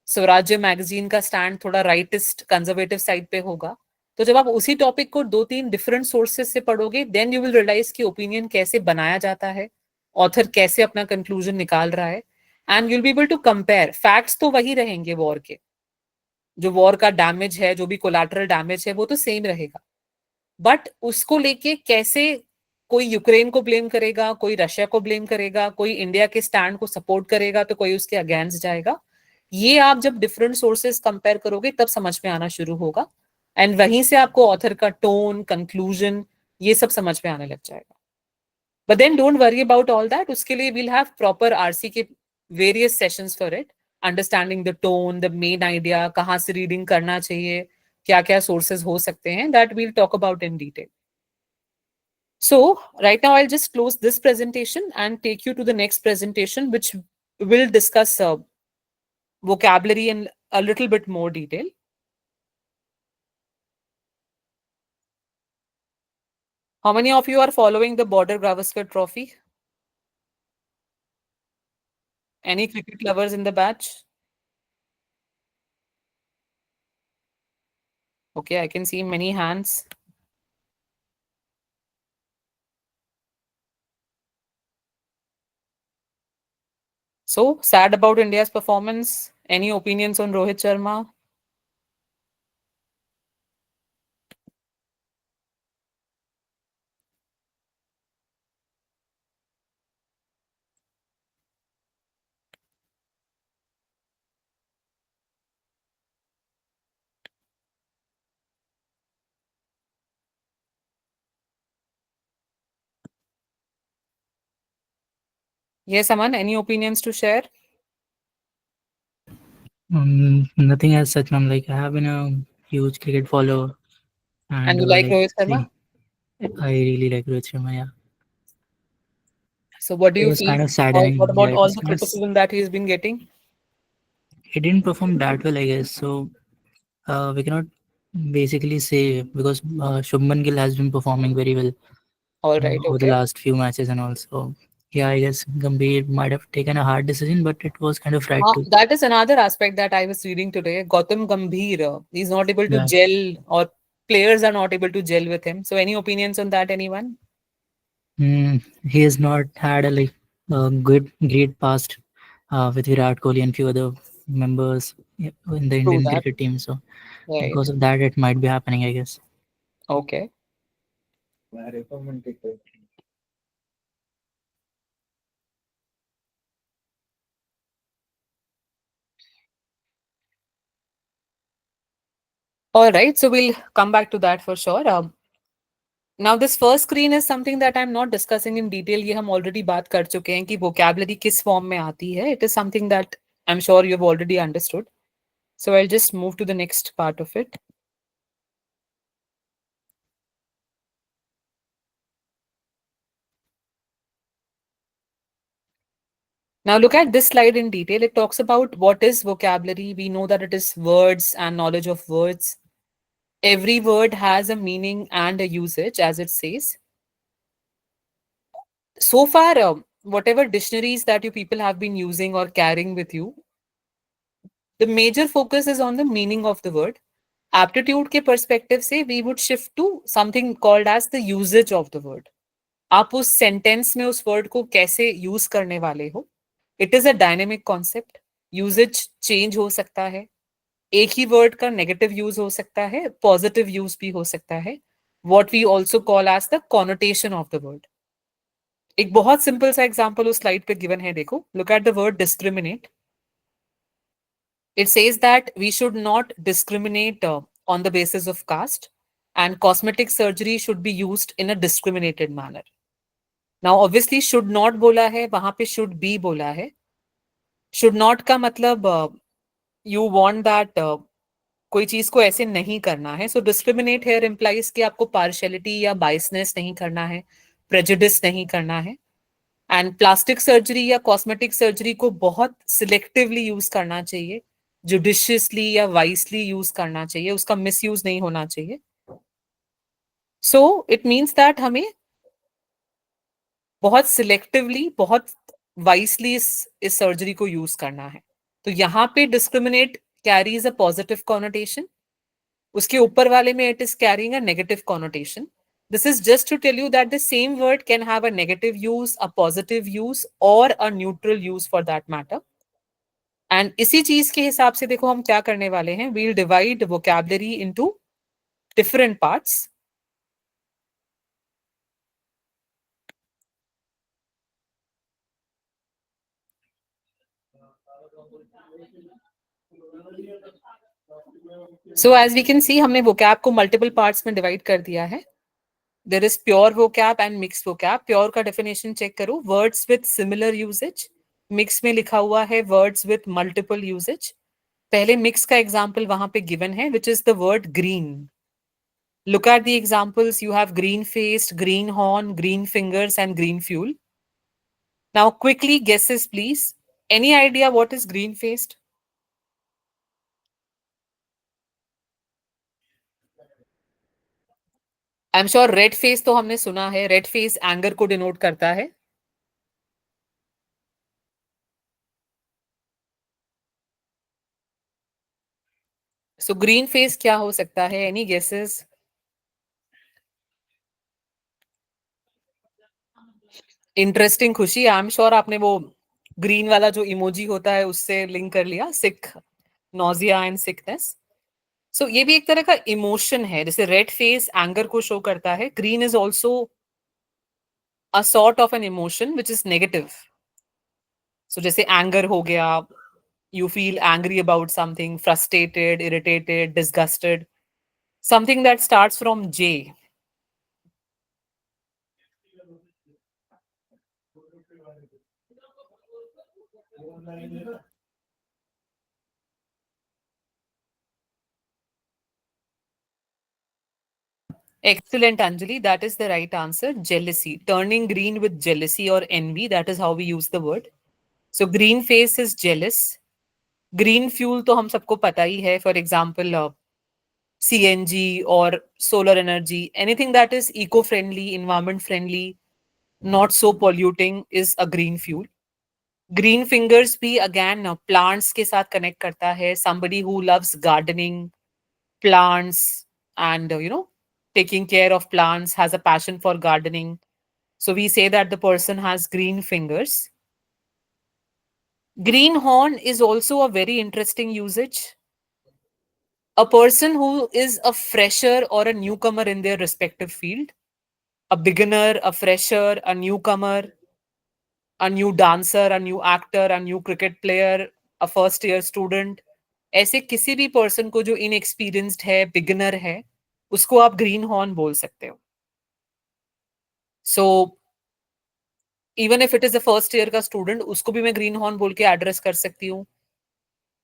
स्वराज्य मैगजीन का स्टैंड थोड़ा राइटिस्ट कंजर्वेटिव साइड पे होगा. तो जब आप उसी टॉपिक को 2-3 डिफरेंट सोर्सेज से पढ़ोगे देन यू विल रियलाइज कि ओपिनियन कैसे बनाया जाता है, ऑथर कैसे अपना कंक्लूजन निकाल रहा है, and you'll be able to compare. Facts तो वही रहेंगे वॉर के, जो वॉर का डैमेज है, जो भी कोलैटरल डैमेज है वो तो सेम रहेगा, बट उसको लेके कैसे कोई यूक्रेन को ब्लेम करेगा, कोई रशिया को ब्लेम करेगा, कोई इंडिया के स्टैंड को सपोर्ट करेगा तो कोई उसके अगेंस्ट जाएगा, ये आप जब डिफरेंट सोर्सेस कंपेयर करोगे तब समझ में आना शुरू होगा. एंड वहीं से आपको ऑथर का टोन, कंक्लूजन, ये सब समझ में आने लग जाएगा. But then don't worry about all that. उसके लिए वील हैव प्रॉपर आरसी के various sessions for it, understanding the tone, the main idea, कहाँ से रीडिंग करना चाहिए, क्या क्या सोर्सेज हो सकते हैं, that we'll talk about in detail. So right now I'll just close this presentation and take you to the next presentation, which will discuss vocabulary in a little bit more detail. How many of you are following the Border Gavaskar Trophy? Any cricket lovers in the batch? Okay, I can see many hands. So sad about India's performance. Any opinions on Rohit Sharma? Yes, Aman, any opinions to share? Nothing as such, ma'am. Like I have been a huge cricket follower, And and you like like Rohit Sharma? I really like Rohit Sharma. Yeah, So what do it you was feel? kind of What saddening. Yeah, about it all was the kind of. criticism that he's been getting? He didn't perform that well, I guess. So we cannot basically say because Shubman Gill has been performing very well All right, over the okay. last few matches, and also yeah, I guess Gambhir might have taken a hard decision, but it was kind of right too. That is another aspect that I was reading today. Gautam Gambhir, he's not able to Yeah. gel, or players are not able to gel with him. So, any opinions on that, anyone? He has not had a good great past with Virat Kohli and few other members in the True Indian that. cricket team. So Right. because of that, it might be happening, I guess. Okay. All right. So, we'll come back to that for sure. Now, this first screen is something that I'm not discussing in detail. ये हम already बात कर चुके हैं कि vocabulary किस form में आती है. It is something that I'm sure you've already understood. So, I'll just move to the next part of it. Now look at this slide in detail. It talks about what is vocabulary. We know that it is words and knowledge of words. Every word has a meaning and a usage, as it says. So far, whatever dictionaries that you people have been using or carrying with you, The major focus is on the meaning of the word. Aptitude के perspective से we would shift to something called as the usage of the word. आप उस sentence में उस word को कैसे use करने वाले हो. It is a dynamic concept. Usage change हो सकता है. एक ही word का negative use हो सकता है, positive use भी हो सकता है. What we also call as the connotation of the word. एक बहुत सिंपल सा एग्जांपल उस स्लाइड पे गिवन है, देखो. Look at the word discriminate. It says that we should not discriminate on the basis of caste, and cosmetic surgery should be used in a discriminated manner. Now obviously should not बोला है, वहां पे should be बोला है. Should not का मतलब you want that कोई चीज को ऐसे नहीं करना है. So discriminate here implies कि आपको partiality या biasness नहीं करना है, prejudice नहीं करना है. एंड प्लास्टिक सर्जरी या कॉस्मेटिक सर्जरी को बहुत सिलेक्टिवली यूज करना चाहिए, जुडिशियसली या वाइसली यूज करना चाहिए, उसका मिसयूज नहीं होना चाहिए. सो इट मीन्स दैट हमें बहुत सिलेक्टिवली, बहुत वाइसली इस सर्जरी को यूज करना है. तो यहाँ पे discriminate carries a positive connotation, उसके ऊपर वाले में it is carrying a negative connotation. This is just to tell you that the same word can have a negative use, a positive use, or a neutral use for that matter. And इसी चीज के हिसाब से देखो हम क्या करने वाले हैं. We'll divide vocabulary into different parts. So as we can see, हमने vocab को multiple parts में divide कर दिया है. There is pure vocab and mixed vocab. Pure का definition check करो. Words with similar usage. Mix में लिखा हुआ है words with multiple usage. पहले mix का example वहां पे given है, which is the word green. Look at the examples. You have green faced, green horn, green fingers, and green fuel. Now quickly guesses please. Any idea what is green faced? I'm sure red face तो हमने सुना है. Red face anger को denote करता है. So green face क्या हो सकता है? Any guesses? इंटरेस्टिंग खुशी. आई एम श्योर आपने वो ग्रीन वाला जो इमोजी होता है उससे लिंक कर लिया. Sick, nausea and sickness. So ये भी एक तरह का इमोशन है. जैसे रेड फेस एंगर को शो करता है, green is also a sort of an emotion which is negative. So जैसे एंगर हो गया, you feel angry about something, frustrated, irritated, disgusted, something that starts from J. Excellent, Anjali. That is the right answer. Jealousy. Turning green with jealousy or envy. That is how we use the word. So green face is jealous. Green fuel तो हम सबको पता ही है. For example, CNG or solar energy. Anything that is eco-friendly, environment-friendly, not so polluting is a green fuel. Green fingers भी again plants के साथ connect करता है. Somebody who loves gardening, plants, and taking care of plants, has a passion for gardening. So we say that the person has green fingers. Green horn is also a very interesting usage. A person who is a fresher or a newcomer in their respective field. A beginner, a fresher, a newcomer, a new dancer, a new actor, a new cricket player, a first year student. ऐसे किसी भी person को जो inexperienced है, beginner है, उसको आप green horn बोल सकते हो. So even if it is a first year का student, उसको भी मैं green horn बोल के address कर सकती हूँ.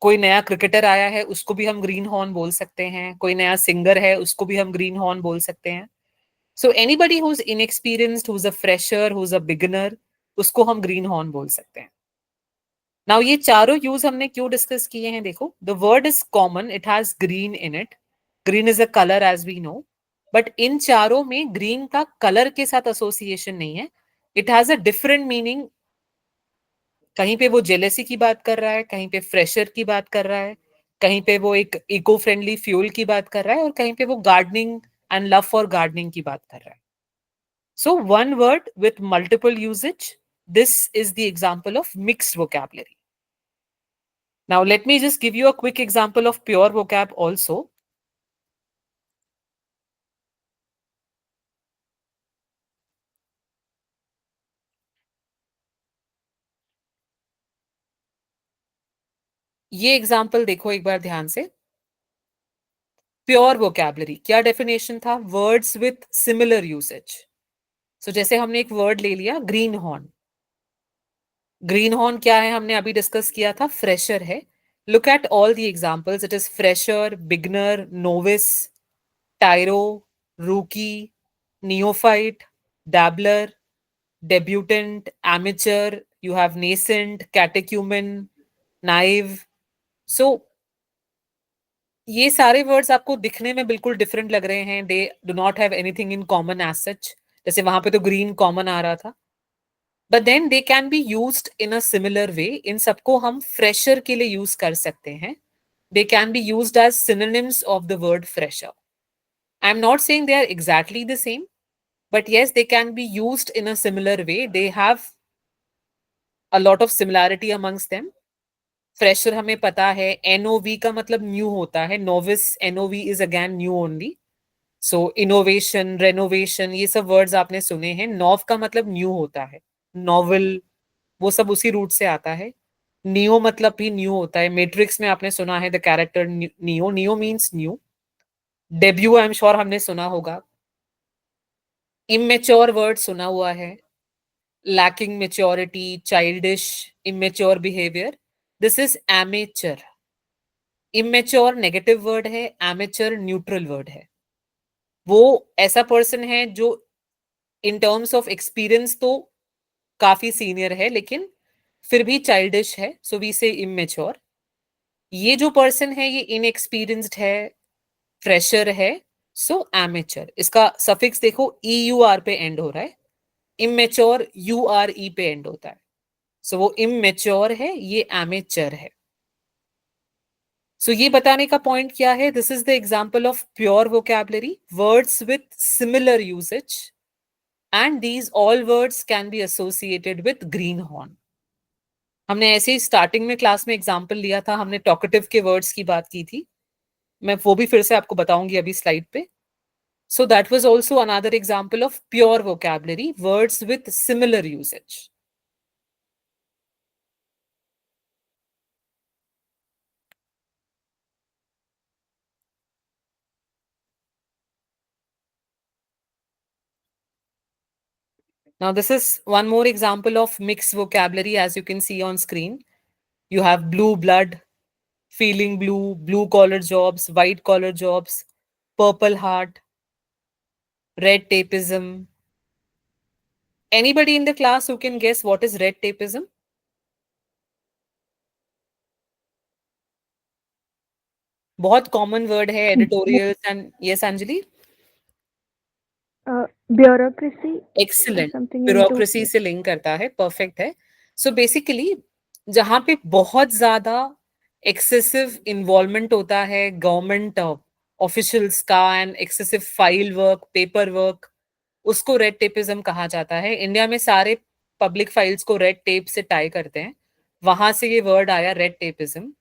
कोई नया क्रिकेटर आया है, उसको भी हम ग्रीन हॉर्न बोल सकते हैं. कोई नया सिंगर है, उसको भी हम ग्रीन हॉर्न बोल सकते हैं. So anybody who is inexperienced, who is a fresher, who is a beginner, उसको हम ग्रीन हॉर्न बोल सकते हैं. नाउ ये चारों यूज हमने क्यों डिस्कस किए हैं? देखो, the word is common, it has green in it. Green is a colour as we know, but in चारों में ग्रीन का कलर के साथ एसोसिएशन नहीं है. It has a different meaning. कहीं पे वो जेलेसी की बात कर रहा है, कहीं पे फ्रेशर की बात कर रहा है, कहीं पे वो एक इको फ्रेंडली फ्यूल की बात कर रहा है और कहीं पे वो gardening and love for gardening की बात कर रहा है. So one word with multiple usage, this is the example of mixed vocabulary. Now let me just give you a quick example of pure vocab also. ये example देखो एक बार ध्यान से. प्योर वोकैबलरी क्या डेफिनेशन था? Words with similar usage. So जैसे हमने एक वर्ड ले लिया ग्रीन हॉर्न. ग्रीन हॉर्न क्या है? हमने अभी डिस्कस किया था, फ्रेशर है. Look at all the examples. It is fresher, beginner, novice, tyro, rookie, neophyte, dabbler, debutant, amateur, you have nascent, catechumen, naive. So ये सारे वर्ड्स आपको दिखने में बिल्कुल डिफरेंट लग रहे हैं. They do not have anything in common as such. जैसे वहां पे तो ग्रीन कॉमन आ रहा था, but then they can be used in a similar way. इन सबको हम फ्रेशर के लिए यूज कर सकते हैं. They can be used as synonyms of the word fresher. I am not saying they are exactly the same, but yes, they can be used in a similar way. They have a lot of similarity amongst them. Fresher हमें पता है, NOV का मतलब new होता है. Novice, NOV is again new only. So innovation, renovation, ये सब words आपने सुने हैं. Nov का मतलब न्यू होता है. Novel, वो सब उसी रूट से आता है. Neo मतलब भी न्यू होता है. Matrix में आपने सुना है the character Neo. Neo means new. Debut I'm sure हमने सुना होगा. Immature word सुना हुआ है. Lacking maturity, childish, immature behavior. This is amateur. Immature negative word है, amateur neutral word है. वो ऐसा पर्सन है जो इन टर्म्स ऑफ एक्सपीरियंस तो काफी सीनियर है लेकिन फिर भी चाइल्डिश है. सो वी से इमेच्योर. ये जो पर्सन है ये इनएक्सपीरियंस्ड है, फ्रेशर है. सो एमेचर. इसका सफिक्स देखो, EUR पे एंड हो रहा है. इमेच्योर URE पे एंड होता है. सो वो इमेच्योर है, ये एमेचर है. सो ये बताने का पॉइंट क्या है? This is the example of pure vocabulary, words with similar usage, and these all words can be associated with green horn. हमने ऐसे ही स्टार्टिंग में क्लास में एग्जाम्पल लिया था, हमने टॉकेटिव के वर्ड्स की बात की थी. मैं वो भी फिर से आपको बताऊंगी अभी स्लाइड पे. So that was also another example of pure vocabulary, words with similar usage. Now, this is one more example of mixed vocabulary, as you can see on screen. You have blue blood, feeling blue, blue collar jobs, white collar jobs, purple heart, red tapeism. Anybody in the class who can guess what is red tapeism? बहुत common word है editorials and. Yes Anjali. Bureaucracy, excellent. something into bureaucracy से link करता है. Perfect है. So basically जहां पे बहुत ज्यादा एक्सेसिव इन्वॉल्वमेंट होता है गवर्नमेंट ऑफिशियल्स का and excessive file work, paper work, उसको रेड टेपिज्म कहा जाता है. इंडिया में सारे पब्लिक फाइल्स को रेड टेप से टाई करते हैं. वहां से ये वर्ड आया red tapism.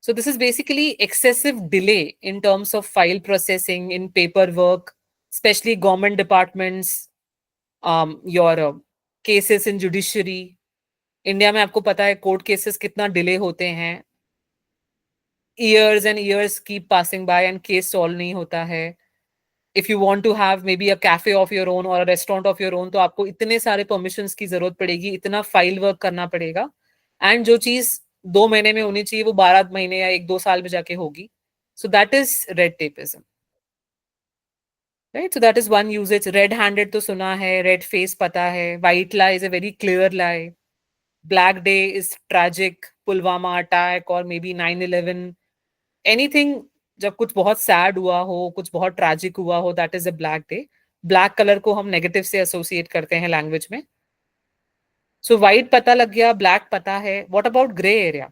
So this is basically excessive delay in terms of file processing, in paperwork, especially government departments, your cases in judiciary. India में आपको पता है कोर्ट केसेस कितना डिले होते हैं. Years and years keep passing by and case solve नहीं होता है. If you want to have maybe a cafe of your own और a restaurant of your own, तो आपको इतने सारे परमिशंस की जरूरत पड़ेगी, इतना फाइल वर्क करना पड़ेगा. एंड जो चीज 2 महीने में होनी चाहिए वो 12 महीने या 1-2 साल में जाके होगी. So that is red tapism. Right. So that is one uses. Red handed तो सुना है, रेड फेस पता है, white lie is a very clear lie, black day is tragic, Pulwama attack और मे बी 9/11, एनीथिंग जब कुछ बहुत सैड हुआ हो, कुछ बहुत ट्रैजिक हुआ हो, that is a black day. Black colour को हम नेगेटिव से एसोसिएट करते हैं लैंग्वेज में. सो व्हाइट पता लग गया, ब्लैक पता है. What about grey area?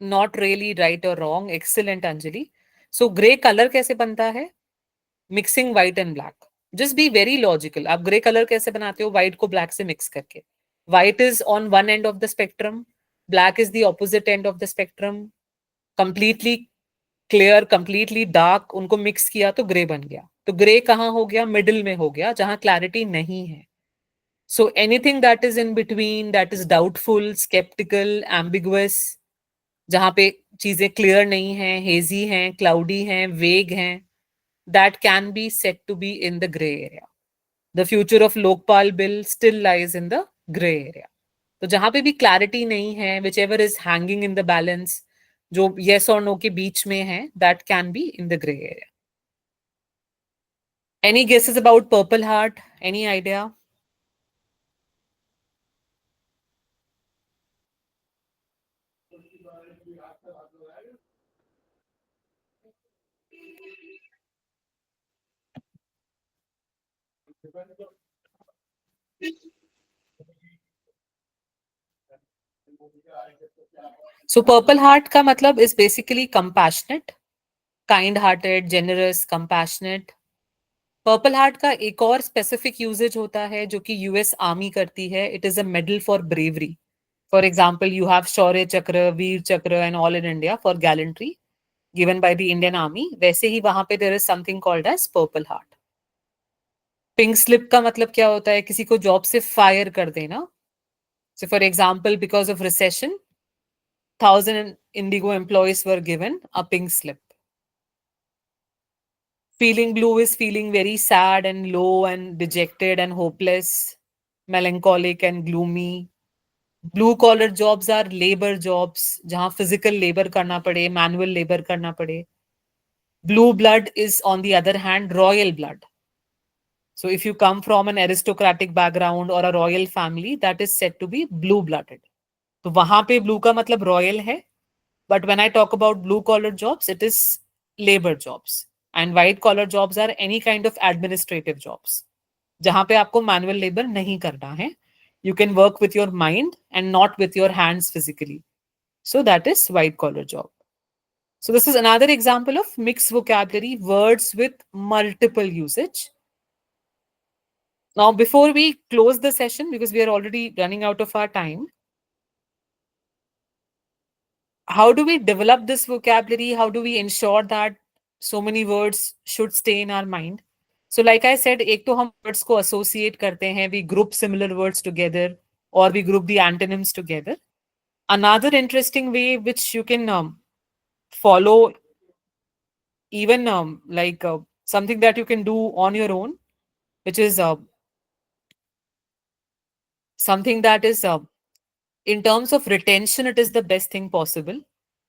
Not really right or wrong. Excellent, Anjali. So grey color कैसे बनता है? Mixing white and black. Just be very logical. आप grey color कैसे बनाते हो? White को black से mix करके. White is on one end of the spectrum. Black is the opposite end of the spectrum. Completely clear, completely dark. उनको mix किया तो grey बन गया. तो grey कहाँ हो गया? Middle में हो गया, जहाँ clarity नहीं है. So anything that is in between, that is doubtful, skeptical, ambiguous, जहाँ पे चीजें clear नहीं हैं, hazy हैं, cloudy हैं, vague हैं, that can be said to be in the gray area. The future of Lokpal bill still lies in the gray area. तो जहाँ पे भी clarity नहीं है, whichever is hanging in the balance, जो yes or no के बीच में है, that can be in the gray area. Any guesses about Purple Heart? Any idea? So Purple Heart का मतलब is basically compassionate, kind-hearted, generous, compassionate. Purple Heart का एक और specific usage होता है जो कि US Army करती है. It is a medal for bravery. For example, you have Shaurya Chakra, Veer Chakra and all in India for gallantry given by the Indian Army. वैसे ही वहां पे there is something called as Purple Heart. Pink slip का मतलब क्या होता है? किसी को जॉब से फायर कर देना. So for example, because of recession, 1,000 Indigo employees were given a pink slip. Feeling blue is feeling very sad and low and dejected and hopeless, melancholic and gloomy. Blue collar jobs are labor jobs, जहाँ physical labor करना पड़े, manual labor करना पड़े. Blue blood is on the other hand royal blood. So if you come from an aristocratic background or a royal family, that is said to be blue blooded. तो वहां पे blue का मतलब royal है. But when I talk about blue collar jobs, it is labor jobs. And white collar jobs are any kind of administrative jobs. जहाँ पे आपको manual labor नहीं करना है. You can work with your mind and not with your hands physically. So that is white collar job. So this is another example of mixed vocabulary, words with multiple usage. Now, before we close the session, because we are already running out of our time, how do we develop this vocabulary? How do we ensure that so many words should stay in our mind? So like I said, एक तो हम words को associate करते हैं, we group similar words together, or we group the antonyms together. Another interesting way which you can follow, even something that you can do on your own, which is something that is in terms of retention, it is the best thing possible.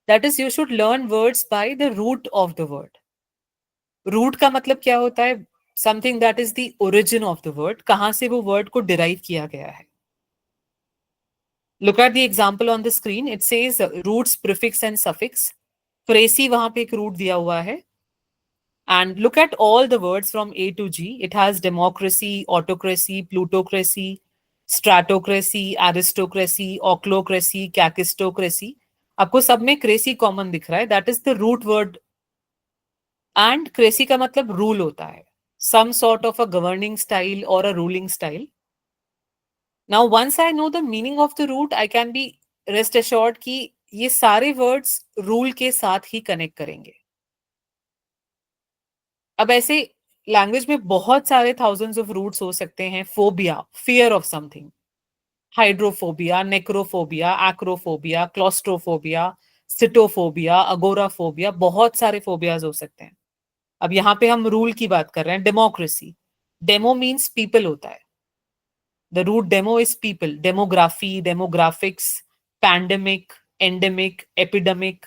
That is, you should learn words by the root of the word. Root का मतलब क्या होता है? Something that is the origin of the word. कहाँ से वो word को derive किया गया है? Look at the example on the screen. It says roots, prefix and suffix. Crazy वहाँ पे एक root दिया हुआ है. And look at all the words from A to G. It has democracy, autocracy, plutocracy, stratocracy, aristocracy, ochlocracy, kakistocracy. आपको सब में crazy common दिख रहा है. That is the root word. And crazy का मतलब rule होता है. Some sort of a governing style or a ruling style. Now, once I know the meaning of the root, I can be rest assured कि ये सारे words rule के साथ ही connect करेंगे. अब ऐसे लैंग्वेज में बहुत सारे thousands of roots हो सकते हैं. Phobia, fear of something. Hydrophobia, necrophobia, acrophobia, claustrophobia, cytophobia, agoraphobia, बहुत सारे phobias हो सकते हैं. अब यहाँ पे हम रूल की बात कर रहे हैं. डेमोक्रेसी, डेमो मीन्स पीपल होता है. The root demo is people. Demography, demographics, pandemic, endemic, epidemic,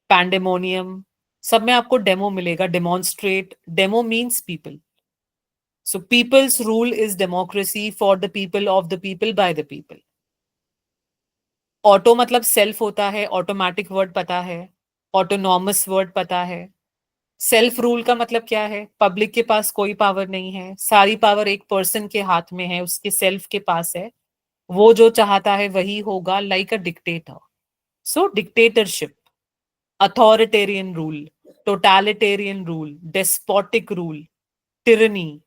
pandemonium, सब में आपको डेमो मिलेगा. Demonstrate, demo means people. So people's rule is democracy, for the people, of the people, by the people. Auto मतलब self होता है. Automatic word पता है. Autonomous word पता है. सेल्फ रूल का मतलब क्या है? पब्लिक के पास कोई पावर नहीं है. सारी पावर एक पर्सन के हाथ में है, उसके सेल्फ के पास है. वो जो चाहता है वही होगा, like a dictator. So dictatorship. Authoritarian rule, totalitarian rule, despotic rule, tyranny.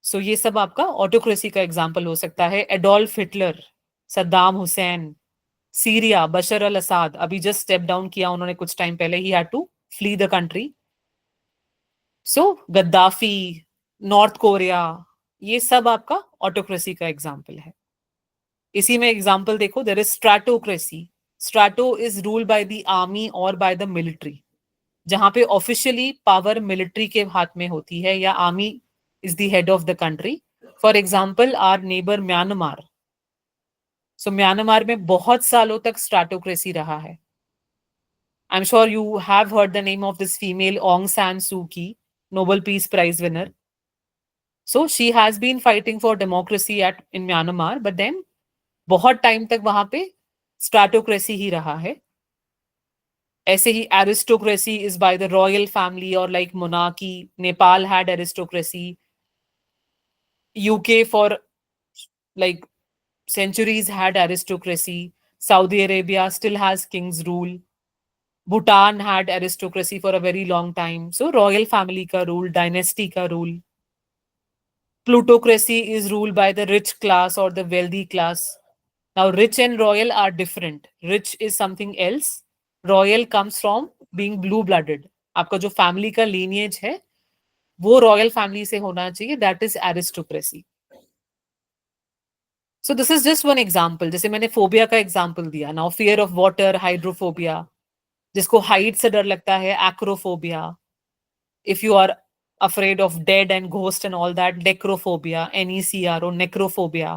So ये सब आपका ऑटोक्रेसी का एग्जाम्पल हो सकता है। Adolf Hitler, Saddam Hussein, Syria, Bashar al Assad, अभी जस्ट स्टेप डाउन किया उन्होंने कुछ टाइम पहले, he had to flee the country. So Gaddafi, North Korea, ये सब आपका ऑटोक्रेसी का एग्जाम्पल है। इसी में एग्जाम्पल देखो, there is stratocracy. Strato is rule by the army और बाय द मिलिट्री, जहां पे ऑफिशियली पावर मिलिट्री के हाथ में होती है या army is the head of the country. For example our neighbour Myanmar. So Myanmar में बहुत सालों तक स्ट्रैटोक्रेसी रहा है। I am sure you have heard the name of this female, Aung San Suu Kyi, Nobel peace prize winner. So she has been fighting for democracy at in Myanmar, but then बहुत time तक वहां पे stratocracy ही रहा है। ऐसे ही aristocracy is by the royal family और like monarchy. Nepal had aristocracy. UK for like centuries had aristocracy. Saudi Arabia still has king's rule. Bhutan had aristocracy for a very long time. So royal family ka rule, dynasty ka rule. Plutocracy is ruled by the rich class or the wealthy class. Now, rich and royal are different. Rich is something else. Royal comes from being blue blooded. आपका जो family का lineage है वो royal family से होना चाहिए, that is aristocracy. So this is just one example. जैसे मैंने फोबिया का एग्जाम्पल दिया, now fear of water, hydrophobia, जिसको हाइट से डर लगता है, acrophobia. If you are afraid of dead and ghost and all that, necrophobia, necro, necrophobia,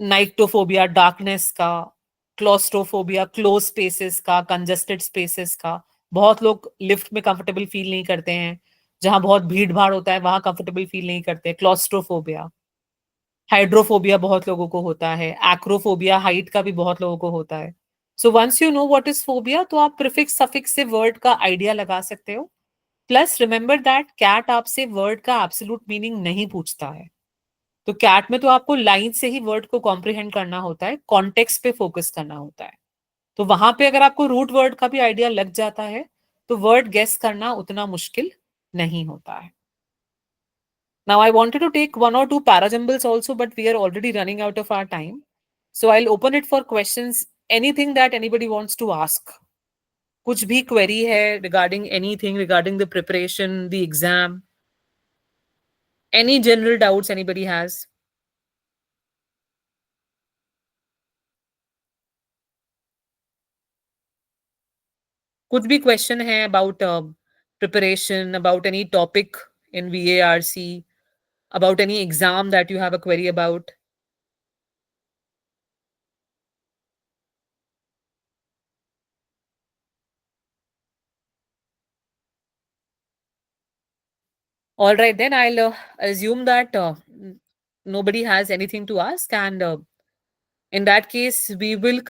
nyctophobia, darkness का, क्लोस्ट्रोफोबिया, क्लोज स्पेसेस का, कंजेस्टेड स्पेसेस का। बहुत लोग लिफ्ट में कंफर्टेबल फील नहीं करते हैं, जहां बहुत भीड़ भाड़ होता है वहां कंफर्टेबल फील नहीं करते, क्लोस्ट्रोफोबिया। हाइड्रोफोबिया बहुत लोगों को होता है, एक्रोफोबिया हाइट का भी बहुत लोगों को होता है। So once you know what is phobia, तो आप प्रीफिक्स सफिक्स से वर्ड का आइडिया लगा सकते हो। प्लस रिमेंबर दैट कैट आपसे वर्ड का एब्सोल्यूट मीनिंग नहीं पूछता है। तो कैट में तो आपको लाइन से ही वर्ड को कॉम्प्रिहेंड करना होता है, कॉन्टेक्स्ट पे फोकस करना होता है। तो वहां पे अगर आपको रूट वर्ड का भी आइडिया लग जाता है तो वर्ड गेस करना उतना मुश्किल नहीं होता है। Now, I wanted to take one or two parajumbles also, but we are already running out of our time. So I'll open it for questions. Anything that anybody wants to ask. कुछ भी query है regarding anything, regarding the preparation, the exam. Any general doubts anybody has? कुछ भी question है about preparation, about any topic in VARC, about any exam that you have a query about? All right, then I'll assume that nobody has anything to ask, and in that case, we will